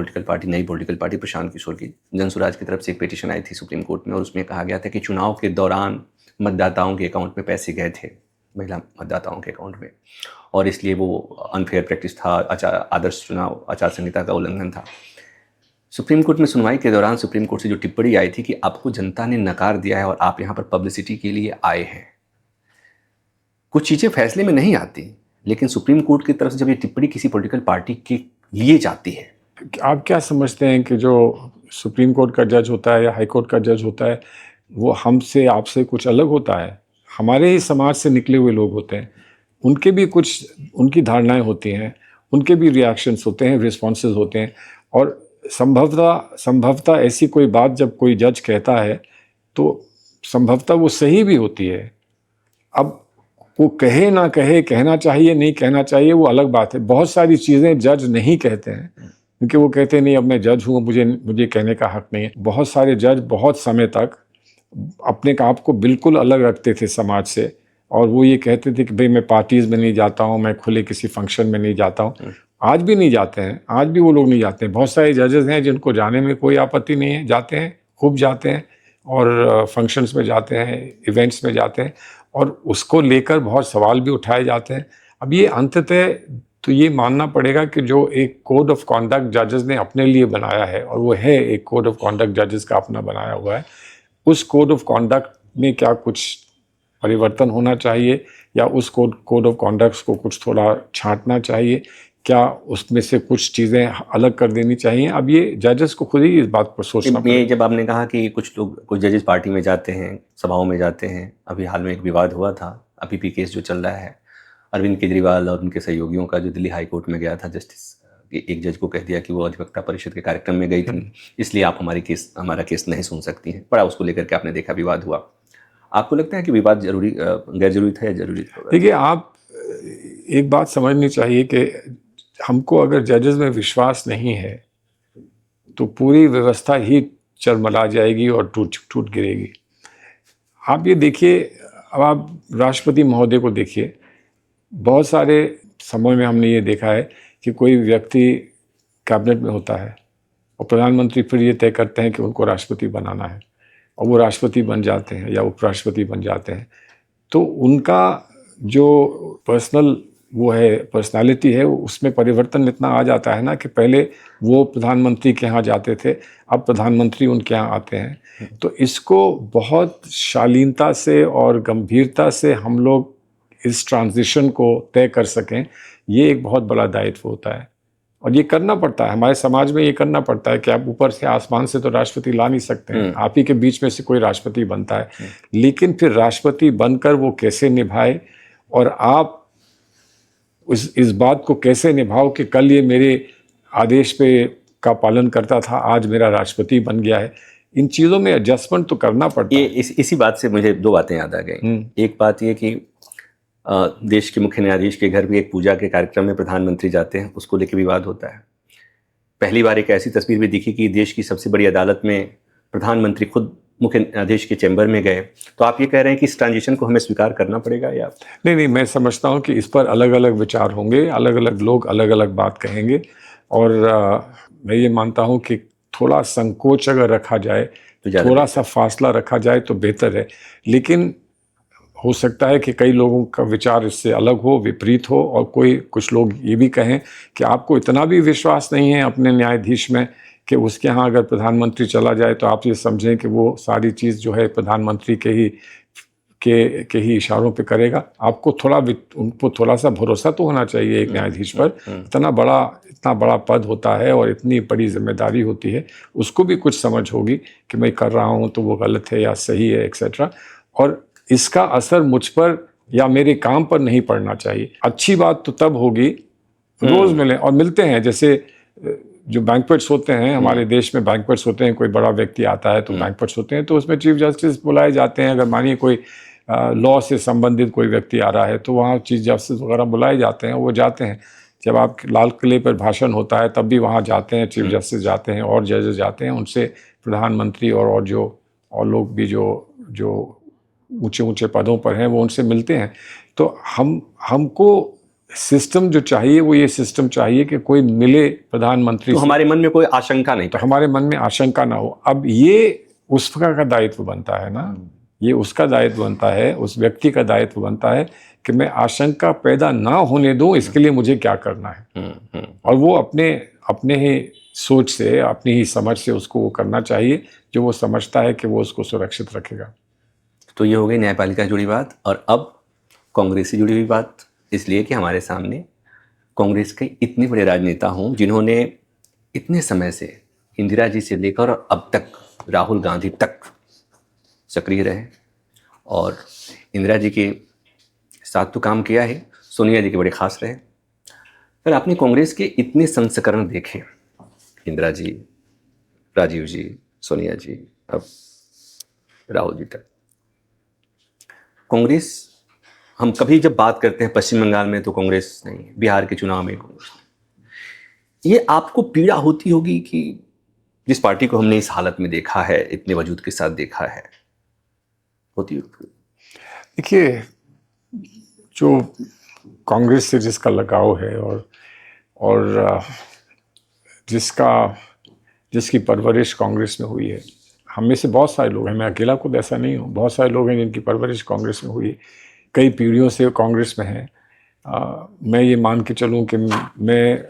नई पॉलिटिकल पार्टी प्रशांत किशोर की, जनसुराज की तरफ से एक पिटीशन आई थी सुप्रीम कोर्ट में, और उसमें कहा गया था कि चुनाव के दौरान मतदाताओं के अकाउंट में पैसे गए थे, महिला मतदाताओं के अकाउंट में, और इसलिए वो अनफेयर प्रैक्टिस था, आदर्श चुनाव आचार संहिता का उल्लंघन था। सुप्रीम कोर्ट में सुनवाई के दौरान सुप्रीम कोर्ट से जो टिप्पणी आई थी कि आपको जनता ने नकार दिया है और आप यहाँ पर पब्लिसिटी के लिए आए हैं। कुछ चीज़ें फैसले में नहीं आती, लेकिन सुप्रीम कोर्ट की तरफ से जब ये टिप्पणी किसी पॉलिटिकल पार्टी के लिए जाती है। आप क्या समझते हैं कि जो सुप्रीम कोर्ट का जज होता है या हाई कोर्ट का जज होता है वो हमसे आपसे कुछ अलग होता है? हमारे ही समाज से निकले हुए लोग होते हैं, उनके भी कुछ उनकी धारणाएं होती हैं, उनके भी रिएक्शंस होते हैं, रिस्पॉन्सेज होते हैं। और संभवतः ऐसी कोई बात जब कोई जज कहता है तो संभवतः वो सही भी होती है। अब वो कहे ना कहे, कहना चाहिए नहीं कहना चाहिए, वो अलग बात है। बहुत सारी चीज़ें जज नहीं कहते हैं क्योंकि वो कहते नहीं अब मैं जज हूँ, मुझे कहने का हक नहीं है। बहुत सारे जज बहुत समय तक अपने आप को बिल्कुल अलग रखते थे समाज से, और वो ये कहते थे कि भाई मैं पार्टीज़ में नहीं जाता हूँ, मैं खुले किसी फंक्शन में नहीं जाता हूँ। आज भी नहीं जाते हैं, आज भी वो लोग नहीं जाते हैं। बहुत सारे जजेस हैं जिनको जाने में कोई आपत्ति नहीं है, जाते हैं, खूब जाते हैं, और फंक्शंस में जाते हैं, इवेंट्स में जाते हैं, और उसको लेकर बहुत सवाल भी उठाए जाते हैं। अब ये अंततः तो ये मानना पड़ेगा कि जो एक कोड ऑफ कॉन्डक्ट जजेस ने अपने लिए बनाया है, और वो है एक कोड ऑफ कॉन्डक्ट जजेस का अपना बनाया हुआ है, उस कोड ऑफ कॉन्डक्ट में क्या कुछ परिवर्तन होना चाहिए या उस कोड ऑफ कॉन्डक्ट को कुछ थोड़ा छांटना चाहिए, क्या उसमें से कुछ चीज़ें अलग कर देनी चाहिए? अब ये जजेस को खुद ही इस बात पर सोचना ये जब आपने कहा कि कुछ लोग, कुछ जजेस पार्टी में जाते हैं, सभाओं में जाते हैं, अभी हाल में एक विवाद हुआ था, अभी केस जो चल रहा है, अरविंद केजरीवाल और उनके सहयोगियों का, जो दिल्ली हाई कोर्ट में गया था जस्टिस, एक जज को कह दिया कि वो अधिवक्ता परिषद के कार्यक्रम में गई थी, इसलिए आप हमारा केस नहीं सुन सकती हैं। बड़ा उसको लेकर के आपने देखा विवाद हुआ। आपको लगता है कि विवाद जरूरी, गैर जरूरी था या जरूरी था? देखिए, आप एक बात समझनी चाहिए कि हमको अगर जजेस में विश्वास नहीं है तो पूरी व्यवस्था ही चरमरा जाएगी और टूट गिरेगी। आप ये देखिए, अब आप राष्ट्रपति महोदय को देखिए, बहुत सारे समय में हमने ये देखा है कि कोई व्यक्ति कैबिनेट में होता है और प्रधानमंत्री फिर ये तय करते हैं कि उनको राष्ट्रपति बनाना है, और वो राष्ट्रपति बन जाते हैं या उपराष्ट्रपति बन जाते हैं। तो उनका जो पर्सनालिटी है उसमें परिवर्तन इतना आ जाता है ना कि पहले वो प्रधानमंत्री के यहाँ जाते थे, अब प्रधानमंत्री उनके यहाँ आते हैं। तो इसको बहुत शालीनता से और गंभीरता से हम लोग इस ट्रांजिशन को तय कर सकें, ये एक बहुत बड़ा दायित्व होता है, और ये करना पड़ता है। हमारे समाज में ये करना पड़ता है कि आप ऊपर से आसमान से तो राष्ट्रपति ला नहीं सकते हैं, आप ही के बीच में से कोई राष्ट्रपति बनता है, लेकिन फिर राष्ट्रपति बनकर वो कैसे निभाए, और आप इस बात को कैसे निभाओ कि कल ये मेरे आदेश पे का पालन करता था, आज मेरा राष्ट्रपति बन गया है। इन चीज़ों में एडजस्टमेंट तो करना पड़ता है। इसी बात से मुझे दो बातें याद आ गई। एक बात ये कि देश के मुख्य न्यायाधीश के घर भी एक पूजा के कार्यक्रम में प्रधानमंत्री जाते हैं, उसको लेकर विवाद होता है। पहली बार एक ऐसी तस्वीर भी दिखी कि देश की सबसे बड़ी अदालत में प्रधानमंत्री खुद मुख्य न्यायाधीश के चैम्बर में गए। तो आप ये कह रहे हैं कि इस ट्रांजिशन को हमें स्वीकार करना पड़ेगा या? नहीं, मैं समझता हूँ कि इस पर अलग अलग विचार होंगे, अलग अलग लोग अलग अलग बात कहेंगे, और मैं ये मानता हूँ कि थोड़ा संकोच अगर रखा जाए, तो थोड़ा सा फासला रखा जाए तो बेहतर है। लेकिन हो सकता है कि कई लोगों का विचार इससे अलग हो, विपरीत हो, और कुछ लोग ये भी कहें कि आपको इतना भी विश्वास नहीं है अपने न्यायाधीश में कि उसके यहाँ अगर प्रधानमंत्री चला जाए तो आप ये समझें कि वो सारी चीज़ जो है प्रधानमंत्री के ही इशारों पे करेगा। आपको उनको थोड़ा सा भरोसा तो होना चाहिए एक न्यायाधीश पर। इतना बड़ा पद होता है और इतनी बड़ी जिम्मेदारी होती है, उसको भी कुछ समझ होगी कि मैं कर रहा हूँ तो वो गलत है या सही है, एक्सेट्रा, और इसका असर मुझ पर या मेरे काम पर नहीं पड़ना चाहिए। अच्छी बात तो तब होगी, रोज मिलें, और मिलते हैं। जैसे जो बैंक्वेट्स होते हैं हमारे देश में, बैंक्वेट्स होते हैं, कोई बड़ा व्यक्ति आता है तो बैंक्वेट्स होते हैं, तो उसमें चीफ जस्टिस बुलाए जाते हैं। अगर मानिए कोई लॉ से संबंधित कोई व्यक्ति आ रहा है तो वहाँ चीफ जस्टिस वगैरह बुलाए जाते हैं, वो जाते हैं। जब आप लाल किले पर भाषण होता है तब भी वहाँ जाते हैं, चीफ जस्टिस जाते हैं और जजेस जाते हैं, उनसे प्रधानमंत्री और लोग भी जो ऊंचे पदों पर हैं वो उनसे मिलते हैं। तो हमको सिस्टम जो चाहिए वो ये सिस्टम चाहिए कि कोई मिले प्रधानमंत्री, तो हमारे मन में कोई आशंका नहीं, तो हमारे मन में आशंका ना हो। अब ये उसका का दायित्व बनता है ना, ये उसका दायित्व बनता है, उस व्यक्ति का दायित्व बनता है कि मैं आशंका पैदा ना होने दूं, इसके लिए मुझे क्या करना है। और वो अपने ही सोच से, अपनी ही समझ से उसको वो करना चाहिए जो वो समझता है कि वो उसको सुरक्षित रखेगा। तो ये हो गई न्यायपालिका से जुड़ी बात। और अब कांग्रेस से जुड़ी हुई बात, इसलिए कि हमारे सामने कांग्रेस के इतने बड़े राजनेता हों जिन्होंने इतने समय से इंदिरा जी से लेकर और अब तक राहुल गांधी तक सक्रिय रहे, और इंदिरा जी के साथ तो काम किया है, सोनिया जी के बड़े खास रहे। पर आपने कांग्रेस के इतने संस्करण देखे, इंदिरा जी, राजीव जी, सोनिया जी, अब राहुल जी तक। कांग्रेस, हम कभी जब बात करते हैं पश्चिम बंगाल में तो कांग्रेस नहीं, बिहार के चुनाव में कांग्रेस नहीं। ये आपको पीड़ा होती होगी कि जिस पार्टी को हमने इस हालत में देखा है, इतने वजूद के साथ देखा है, होती होगी। देखिए, जो कांग्रेस से जिसका लगाव है और जिसकी परवरिश कांग्रेस में हुई है, हम में से बहुत सारे लोग हैं, मैं अकेला खुद ऐसा नहीं हूँ, बहुत सारे लोग हैं जिनकी परवरिश कांग्रेस में हुई, कई पीढ़ियों से कांग्रेस में हैं। मैं ये मान के चलूँ कि मैं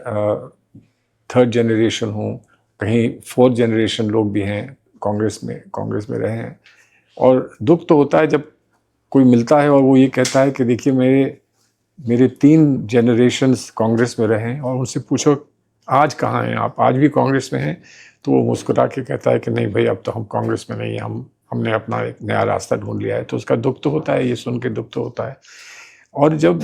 थर्ड जनरेशन हूँ, कहीं फोर्थ जनरेशन लोग भी हैं कांग्रेस में रहे हैं। और दुख तो होता है जब कोई मिलता है और वो ये कहता है कि देखिए मेरे 3 जनरेशन्स कांग्रेस में रहे हैं, और उनसे पूछो आज कहाँ हैं आप, आज भी कांग्रेस में हैं? तो वो मुस्कुरा के कहता है कि नहीं भाई, अब तो हम कांग्रेस में नहीं हैं, हमने अपना एक नया रास्ता ढूंढ लिया है। तो उसका दुख तो होता है, ये सुन के दुख तो होता है। और जब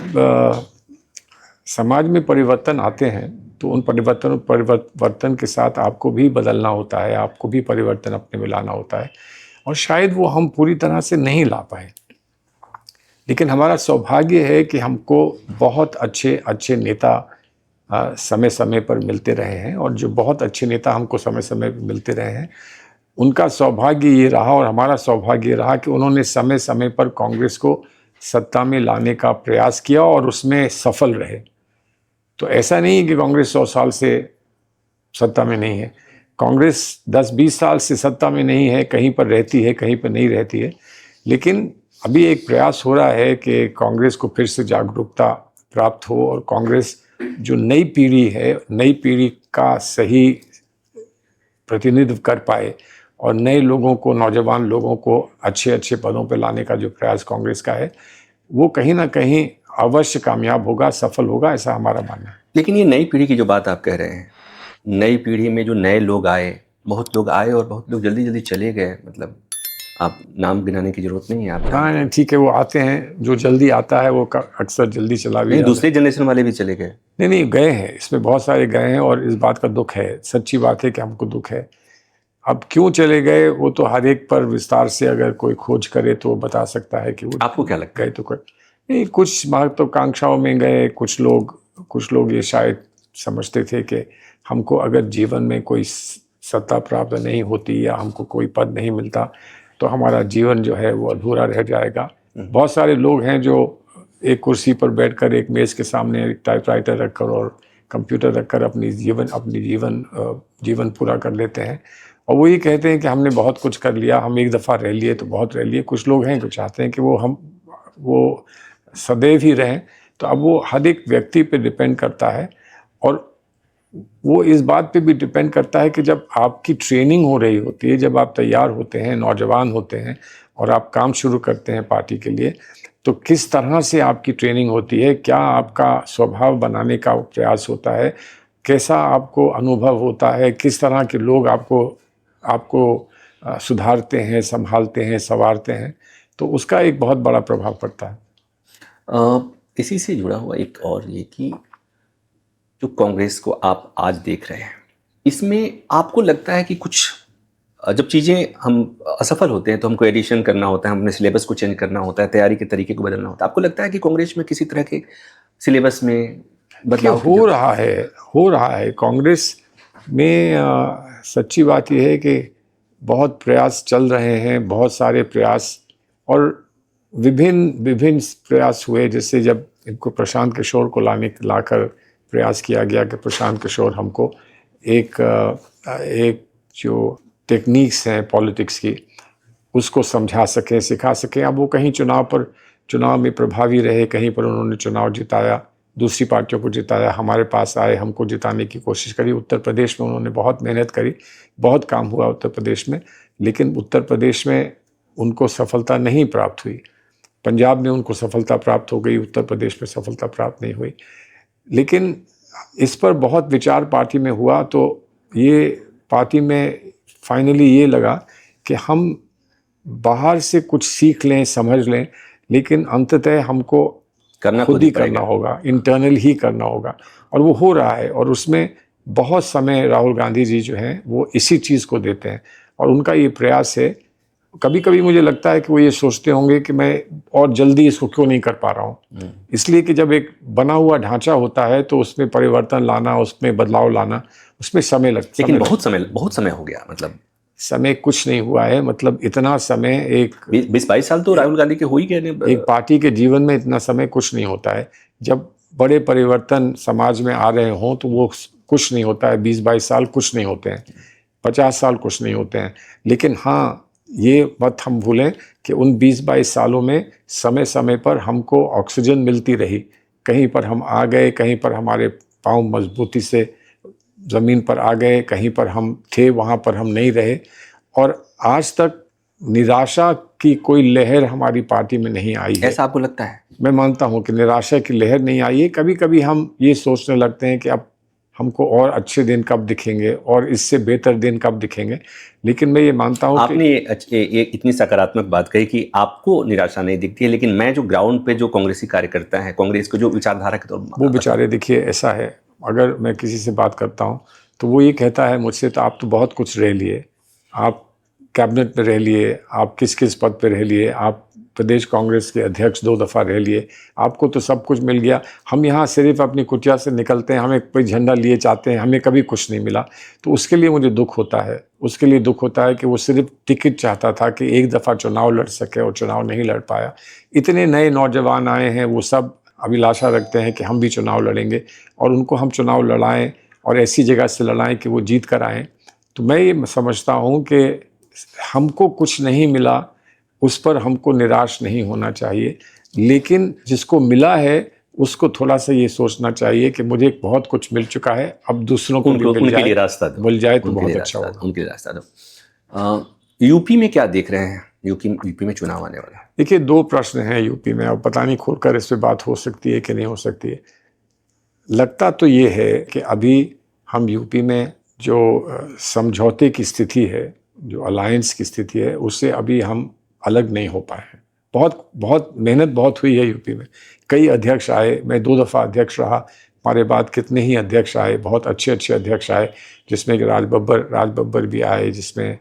समाज में परिवर्तन आते हैं तो उन परिवर्तन के साथ आपको भी बदलना होता है, आपको भी परिवर्तन अपने में लाना होता है, और शायद वो हम पूरी तरह से नहीं ला पाए। लेकिन हमारा सौभाग्य है कि हमको बहुत अच्छे नेता समय समय पर मिलते रहे हैं, और जो बहुत अच्छे नेता हमको समय समय पर मिलते रहे हैं, उनका सौभाग्य ये रहा और हमारा सौभाग्य ये रहा कि उन्होंने समय समय पर कांग्रेस को सत्ता में लाने का प्रयास किया और उसमें सफल रहे। तो ऐसा नहीं है कि कांग्रेस 100 साल से सत्ता में नहीं है, कांग्रेस 10-20 साल से सत्ता में नहीं है, कहीं पर रहती है, कहीं पर नहीं रहती है। लेकिन अभी एक प्रयास हो रहा है कि कांग्रेस को फिर से जागरूकता प्राप्त हो, और कांग्रेस जो नई पीढ़ी है, नई पीढ़ी का सही प्रतिनिधित्व कर पाए, और नए लोगों को, नौजवान लोगों को अच्छे पदों पर लाने का जो प्रयास कांग्रेस का है, वो कहीं ना कहीं अवश्य कामयाब होगा, सफल होगा, ऐसा हमारा मानना है। लेकिन ये नई पीढ़ी की जो बात आप कह रहे हैं, नई पीढ़ी में जो नए लोग आए, बहुत लोग आए और बहुत लोग जल्दी जल्दी चले गए, मतलब आप नाम गिनाने की जरूरत नहीं है। आप हाँ, ठीक है, वो आते हैं, जो जल्दी आता है वो अक्सर जल्दी चला भी नहीं, जाता है। दूसरे जनरेशन वाले भी चले गए। नहीं गए हैं, इसमें बहुत सारे गए हैं, और इस बात का दुख है, सच्ची बात है कि हमको दुख है। अब क्यों चले गए वो तो हर एक पर विस्तार से अगर कोई खोज करे तो वो बता सकता है कि वो आपको क्या लगता गए तो कोई नहीं, कुछ महत्वाकांक्षाओं में गए, कुछ लोग ये शायद समझते थे कि हमको अगर जीवन में कोई सत्ता प्राप्त नहीं होती या हमको कोई पद नहीं मिलता तो हमारा जीवन जो है वो अधूरा रह जाएगा। बहुत सारे लोग हैं जो एक कुर्सी पर बैठकर, एक मेज के सामने एक टाइपराइटर रखकर और कंप्यूटर रखकर अपनी जीवन पूरा कर लेते हैं, और वो ये कहते हैं कि हमने बहुत कुछ कर लिया, हम एक दफ़ा रह लिए तो बहुत रह लिए। कुछ लोग हैं जो चाहते हैं कि वो सदैव ही रहें। तो अब वो हर एक व्यक्ति पे डिपेंड करता है, और वो इस बात पे भी डिपेंड करता है कि जब आपकी ट्रेनिंग हो रही होती है, जब आप तैयार होते हैं, नौजवान होते हैं और आप काम शुरू करते हैं पार्टी के लिए, तो किस तरह से आपकी ट्रेनिंग होती है, क्या आपका स्वभाव बनाने का प्रयास होता है, कैसा आपको अनुभव होता है, किस तरह के लोग आपको सुधारते हैं, संभालते हैं, संवारते हैं, तो उसका एक बहुत बड़ा प्रभाव पड़ता है। इसी से जुड़ा हुआ एक और ये कि जो कांग्रेस को आप आज देख रहे हैं, इसमें आपको लगता है कि कुछ जब चीज़ें हम असफल होते हैं तो हमको एडिशन करना होता है, अपने सिलेबस को चेंज करना होता है, तैयारी के तरीके को बदलना होता है, आपको लगता है कि कांग्रेस में किसी तरह के सिलेबस में बदलाव हो रहा है कांग्रेस में। सच्ची बात यह है कि बहुत प्रयास चल रहे हैं, बहुत सारे प्रयास, और विभिन्न प्रयास हुए। जैसे जब इनको प्रशांत किशोर को लाकर प्रयास किया गया कि प्रशांत किशोर हमको एक जो टेक्निक्स हैं पॉलिटिक्स की उसको समझा सकें, सिखा सकें। अब वो कहीं चुनाव में प्रभावी रहे, कहीं पर उन्होंने चुनाव जिताया, दूसरी पार्टियों को जिताया, हमारे पास आए, हमको जिताने की कोशिश करी। उत्तर प्रदेश में उन्होंने बहुत मेहनत करी, बहुत काम हुआ उत्तर प्रदेश में, लेकिन उत्तर प्रदेश में उनको सफलता नहीं प्राप्त हुई। पंजाब में उनको सफलता प्राप्त हो गई, उत्तर प्रदेश में सफलता प्राप्त नहीं हुई। लेकिन इस पर बहुत विचार पार्टी में हुआ, तो ये पार्टी में फाइनली ये लगा कि हम बाहर से कुछ सीख लें, समझ लें, लेकिन अंततः हमको खुद ही करना होगा, इंटरनल ही करना होगा। और वो हो रहा है, और उसमें बहुत समय राहुल गांधी जी जो हैं वो इसी चीज़ को देते हैं, और उनका ये प्रयास है। कभी कभी मुझे लगता है कि वो ये सोचते होंगे कि मैं और जल्दी इसको क्यों नहीं कर पा रहा हूँ, इसलिए कि जब एक बना हुआ ढांचा होता है तो उसमें परिवर्तन लाना, उसमें बदलाव लाना, उसमें समय लगता है। लेकिन बहुत समय हो गया, मतलब समय कुछ नहीं हुआ है, मतलब इतना समय एक 20-22 साल तो राहुल गांधी के हो ही गए। एक पार्टी के जीवन में इतना समय कुछ नहीं होता है। जब बड़े परिवर्तन समाज में आ रहे हों तो वो कुछ नहीं होता है। 20-22 साल कुछ नहीं होते हैं, 50 साल कुछ नहीं होते हैं। लेकिन हाँ, ये मत हम भूलें कि उन 20-22 सालों में समय समय पर हमको ऑक्सीजन मिलती रही। कहीं पर हम आ गए, कहीं पर हमारे पाँव मजबूती से ज़मीन पर आ गए, कहीं पर हम थे वहाँ पर हम नहीं रहे, और आज तक निराशा की कोई लहर हमारी पार्टी में नहीं आई है। ऐसा आपको लगता है? मैं मानता हूँ कि निराशा की लहर नहीं आई है। कभी कभी हम ये सोचने लगते हैं कि अब हमको और अच्छे दिन कब दिखेंगे और इससे बेहतर दिन कब दिखेंगे, लेकिन मैं ये मानता हूँ आपने ये इतनी सकारात्मक बात कही कि आपको निराशा नहीं दिखती है, लेकिन मैं जो ग्राउंड पे जो कांग्रेसी कार्यकर्ता है, कांग्रेस को जो विचारधारा के, तो वो बेचारे, देखिए ऐसा है, अगर मैं किसी से बात करता हूँ तो वो ये कहता है मुझसे, तो आप तो बहुत कुछ रह लिए, आप कैबिनेट में रह लिए, आप किस किस पद पे रह लिए, आप प्रदेश कांग्रेस के अध्यक्ष 2 दफ़ा रह लिए, आपको तो सब कुछ मिल गया, हम यहाँ सिर्फ अपनी कुटिया से निकलते हैं, हमें कोई झंडा लिए चाहते हैं, हमें कभी कुछ नहीं मिला। तो उसके लिए मुझे दुख होता है, उसके लिए दुख होता है कि वो सिर्फ टिकट चाहता था कि एक दफ़ा चुनाव लड़ सके, और चुनाव नहीं लड़ पाया। इतने नए नौजवान आए हैं, वो सब अभिलाषा रखते हैं कि हम भी चुनाव लड़ेंगे, और उनको हम चुनाव लड़ाएं और ऐसी जगह से लड़ाएं कि वो जीत कर आएँ। तो मैं ये समझता हूँ कि हमको कुछ नहीं मिला, उस पर हमको निराश नहीं होना चाहिए, लेकिन जिसको मिला है उसको थोड़ा सा ये सोचना चाहिए कि मुझे बहुत कुछ मिल चुका है, अब दूसरों को भी मिल जाए तो बहुत अच्छा होगा। उनके लिए रास्ता दो। यूपी में क्या देख रहे हैं? यूपी में चुनाव आने वाला है। देखिए, 2 प्रश्न हैं यूपी में, अब पता नहीं खुलकर इस पर बात हो सकती है कि नहीं हो सकती है। लगता तो ये है कि अभी हम यूपी में जो समझौते की स्थिति है, जो अलायंस की स्थिति है, उससे अभी हम अलग नहीं हो पाए हैं। बहुत मेहनत बहुत हुई है यूपी में। कई अध्यक्ष आए, मैं 2 दफ़ा अध्यक्ष रहा, हमारे बाद कितने ही अध्यक्ष आए, बहुत अच्छे अच्छे अध्यक्ष आए, जिसमें कि राज बब्बर भी आए, जिसमें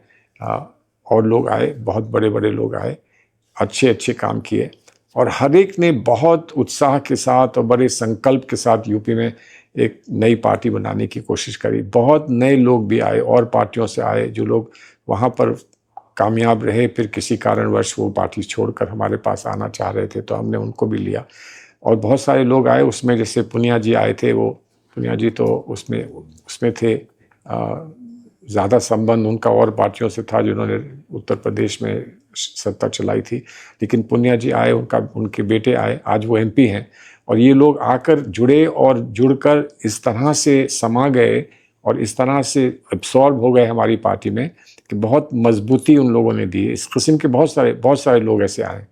और लोग आए, बहुत बड़े बड़े लोग आए, अच्छे अच्छे काम किए, और हर एक ने बहुत उत्साह के साथ और बड़े संकल्प के साथ यूपी में एक नई पार्टी बनाने की कोशिश करी। बहुत नए लोग भी आए, और पार्टियों से आए, जो लोग वहाँ पर कामयाब रहे, फिर किसी कारणवश वो पार्टी छोड़कर हमारे पास आना चाह रहे थे, तो हमने उनको भी लिया। और बहुत सारे लोग आए उसमें, जैसे पुनिया जी आए थे, वो पुनिया जी तो उसमें थे, ज़्यादा संबंध उनका और पार्टियों से था जिन्होंने उत्तर प्रदेश में सत्ता चलाई थी, लेकिन पुनिया जी आए, उनके बेटे आए, आज वो MP हैं, और ये लोग आकर जुड़े और जुड़कर इस तरह से समा गए और इस तरह से एब्सॉर्ब हो गए हमारी पार्टी में कि बहुत मजबूती उन लोगों ने दी। इस किस्म के बहुत सारे लोग ऐसे आए,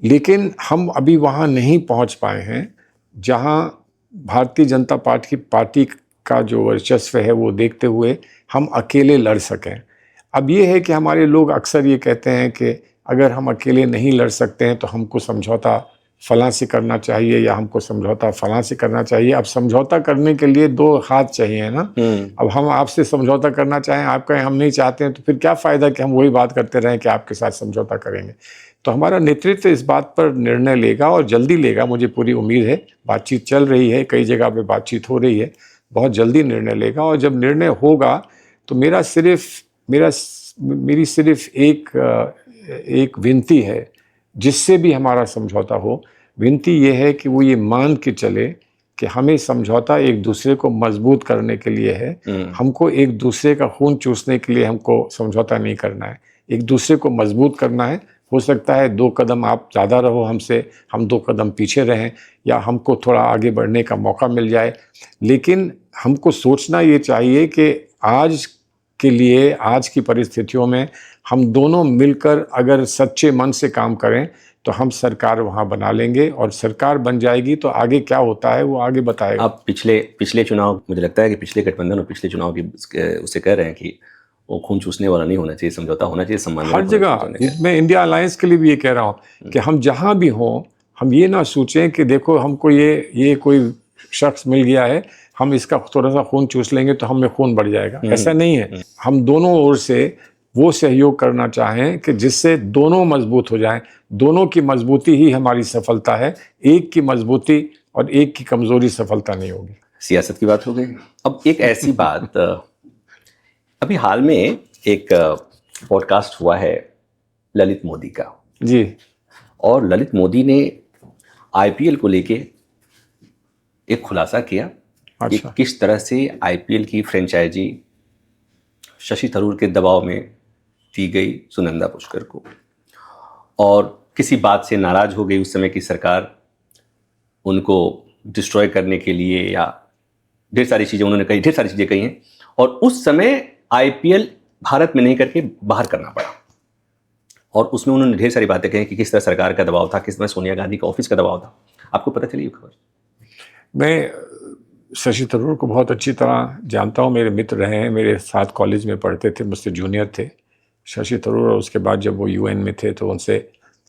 लेकिन हम अभी वहाँ नहीं पहुँच पाए हैं जहाँ भारतीय जनता पार्टी का जो वर्चस्व है वो देखते हुए हम अकेले लड़ सकें। अब ये है कि हमारे लोग अक्सर ये कहते हैं कि अगर हम अकेले नहीं लड़ सकते हैं तो हमको समझौता फलां से करना चाहिए, या हमको समझौता फलां से करना चाहिए। अब समझौता करने के लिए 2 हाथ चाहिए ना। अब हम आपसे समझौता करना चाहें, आप कहें हम नहीं चाहते हैं, तो फिर क्या फ़ायदा कि हम वही बात करते रहें कि आपके साथ समझौता करेंगे। तो हमारा नेतृत्व इस बात पर निर्णय लेगा, और जल्दी लेगा, मुझे पूरी उम्मीद है। बातचीत चल रही है, कई जगह पे बातचीत हो रही है, बहुत जल्दी निर्णय लेगा। और जब निर्णय होगा तो मेरी सिर्फ एक विनती है, जिससे भी हमारा समझौता हो। विनती ये है कि वो ये मान के चले कि हमें समझौता एक दूसरे को मजबूत करने के लिए है। हमको एक दूसरे का खून चूसने के लिए हमको समझौता नहीं करना है, एक दूसरे को मजबूत करना है, हो सकता है 2 कदम आप ज़्यादा रहो हमसे, हम 2 कदम पीछे रहें, या हमको थोड़ा आगे बढ़ने का मौका मिल जाए। लेकिन हमको सोचना ये चाहिए कि आज के लिए, आज की परिस्थितियों में हम दोनों मिलकर अगर सच्चे मन से काम करें तो हम सरकार वहाँ बना लेंगे, और सरकार बन जाएगी तो आगे क्या होता है वो आगे बताएगा। आप पिछले चुनाव, मुझे लगता है कि पिछले गठबंधन और पिछले चुनाव की उससे कह रहे हैं कि वो खून चूसने वाला नहीं होना चाहिए, समझौता होना चाहिए, सम्मान हर जगह। मैं इंडिया अलायंस के लिए भी ये कह रहा हूँ कि हम जहाँ भी हों, हम ये ना सोचें कि देखो हमको ये कोई शख्स मिल गया है, हम इसका थोड़ा सा खून चूस लेंगे तो हमें खून बढ़ जाएगा। ऐसा नहीं है। हम दोनों ओर से वो सहयोग करना चाहें कि जिससे दोनों मजबूत हो जाएं। दोनों की मजबूती ही हमारी सफलता है, एक की मजबूती और एक की कमजोरी सफलता नहीं होगी। सियासत की बात हो गई, अब एक ऐसी बात, अभी हाल में एक पॉडकास्ट हुआ है ललित मोदी का जी। और ललित मोदी ने आईपीएल को लेके एक खुलासा किया कि अच्छा। किस तरह से आईपीएल की फ्रेंचाइजी शशि थरूर के दबाव में दी गई सुनंदा पुष्कर को, और किसी बात से नाराज हो गई उस समय की सरकार, उनको डिस्ट्रॉय करने के लिए, या ढेर सारी चीज़ें उन्होंने कही, ढेर सारी चीज़ें कही हैं, और उस समय आईपीएल भारत में नहीं करके बाहर करना पड़ा। और उसमें उन्होंने ढेर सारी बातें कही कि किस तरह सरकार का दबाव था, किस तरह सोनिया गांधी का ऑफिस का दबाव था। आपको पता चली ये खबर? मैं शशि थरूर को बहुत अच्छी तरह जानता हूँ, मेरे मित्र रहे हैं, मेरे साथ कॉलेज में पढ़ते थे, मुझसे जूनियर थे शशि थरूर। और उसके बाद जब वो यूएन में थे तो उनसे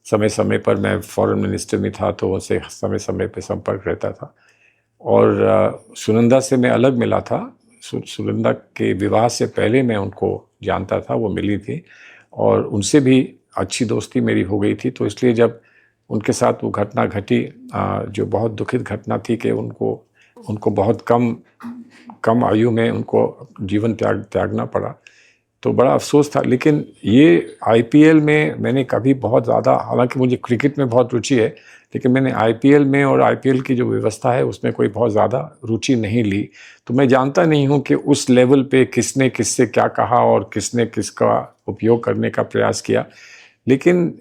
समय समय पर, मैं फॉरेन मिनिस्टर में था तो उनसे समय समय पर संपर्क रहता था। और सुनंदा से मैं अलग मिला था, सुनंदा के विवाह से पहले मैं उनको जानता था, वो मिली थी और उनसे भी अच्छी दोस्ती मेरी हो गई थी। तो इसलिए जब उनके साथ वो घटना घटी, जो बहुत दुखित घटना थी कि उनको बहुत कम आयु में उनको जीवन त्यागना पड़ा, तो बड़ा अफसोस था। लेकिन ये आईपीएल में मैंने कभी बहुत ज़्यादा, हालांकि मुझे क्रिकेट में बहुत रुचि है, लेकिन मैंने आईपीएल में और आईपीएल की जो व्यवस्था है उसमें कोई बहुत ज़्यादा रुचि नहीं ली। तो मैं जानता नहीं हूँ कि उस लेवल पे किसने किससे क्या कहा और किसने किसका उपयोग करने का प्रयास किया। लेकिन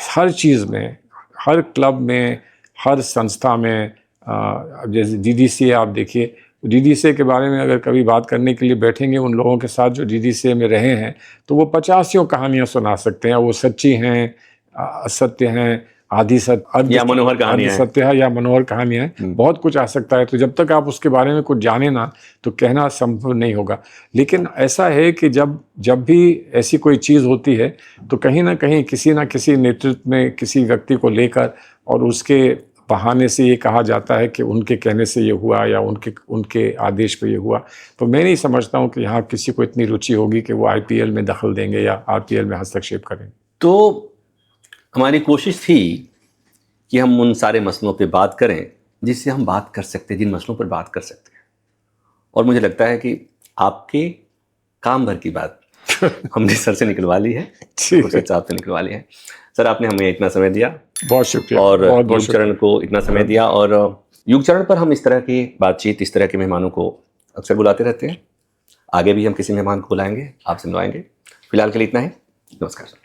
हर चीज़ में, हर क्लब में, हर संस्था में, जैसे डीडीसीए आप देखिए, डीडीसीए के बारे में अगर कभी बात करने के लिए बैठेंगे उन लोगों के साथ जो डीडीसीए में रहे हैं, तो वो 50 कहानियाँ सुना सकते हैं। वो सच्ची हैं, असत्य हैं, आधी सत्य या मनोहर कहानियां, सत्य है या मनोहर कहानियां हैं, बहुत कुछ आ सकता है। तो जब तक आप उसके बारे में कुछ जाने ना, तो कहना संभव नहीं होगा। लेकिन ऐसा है कि जब भी ऐसी कोई चीज़ होती है तो कहीं ना कहीं किसी ना किसी नेतृत्व में किसी व्यक्ति को लेकर और उसके बहाने से ये कहा जाता है कि उनके कहने से ये हुआ या उनके आदेश पे ये हुआ। तो मैं नहीं समझता हूँ कि यहाँ किसी को इतनी रुचि होगी कि वो आईपीएल में दखल देंगे या आईपीएल में हस्तक्षेप करेंगे। तो हमारी कोशिश थी कि हम उन सारे मसलों पे बात करें जिससे हम बात कर सकते हैं, जिन मसलों पर बात कर सकते हैं। और मुझे लगता है कि आपके काम भर की बात हमने सर से निकलवा ली है, खुर्शीद साहब से निकलवा ली है। सर, आपने हमें इतना समय दिया, बहुत शुक्रिया। और बहुत युगचरण को इतना समय दिया। और युगचरण पर हम इस तरह की बातचीत, इस तरह के मेहमानों को अक्सर बुलाते रहते हैं। आगे भी हम किसी मेहमान को बुलाएंगे, आपसे मिलवाएंगे। फिलहाल के लिए इतना ही। नमस्कार सर।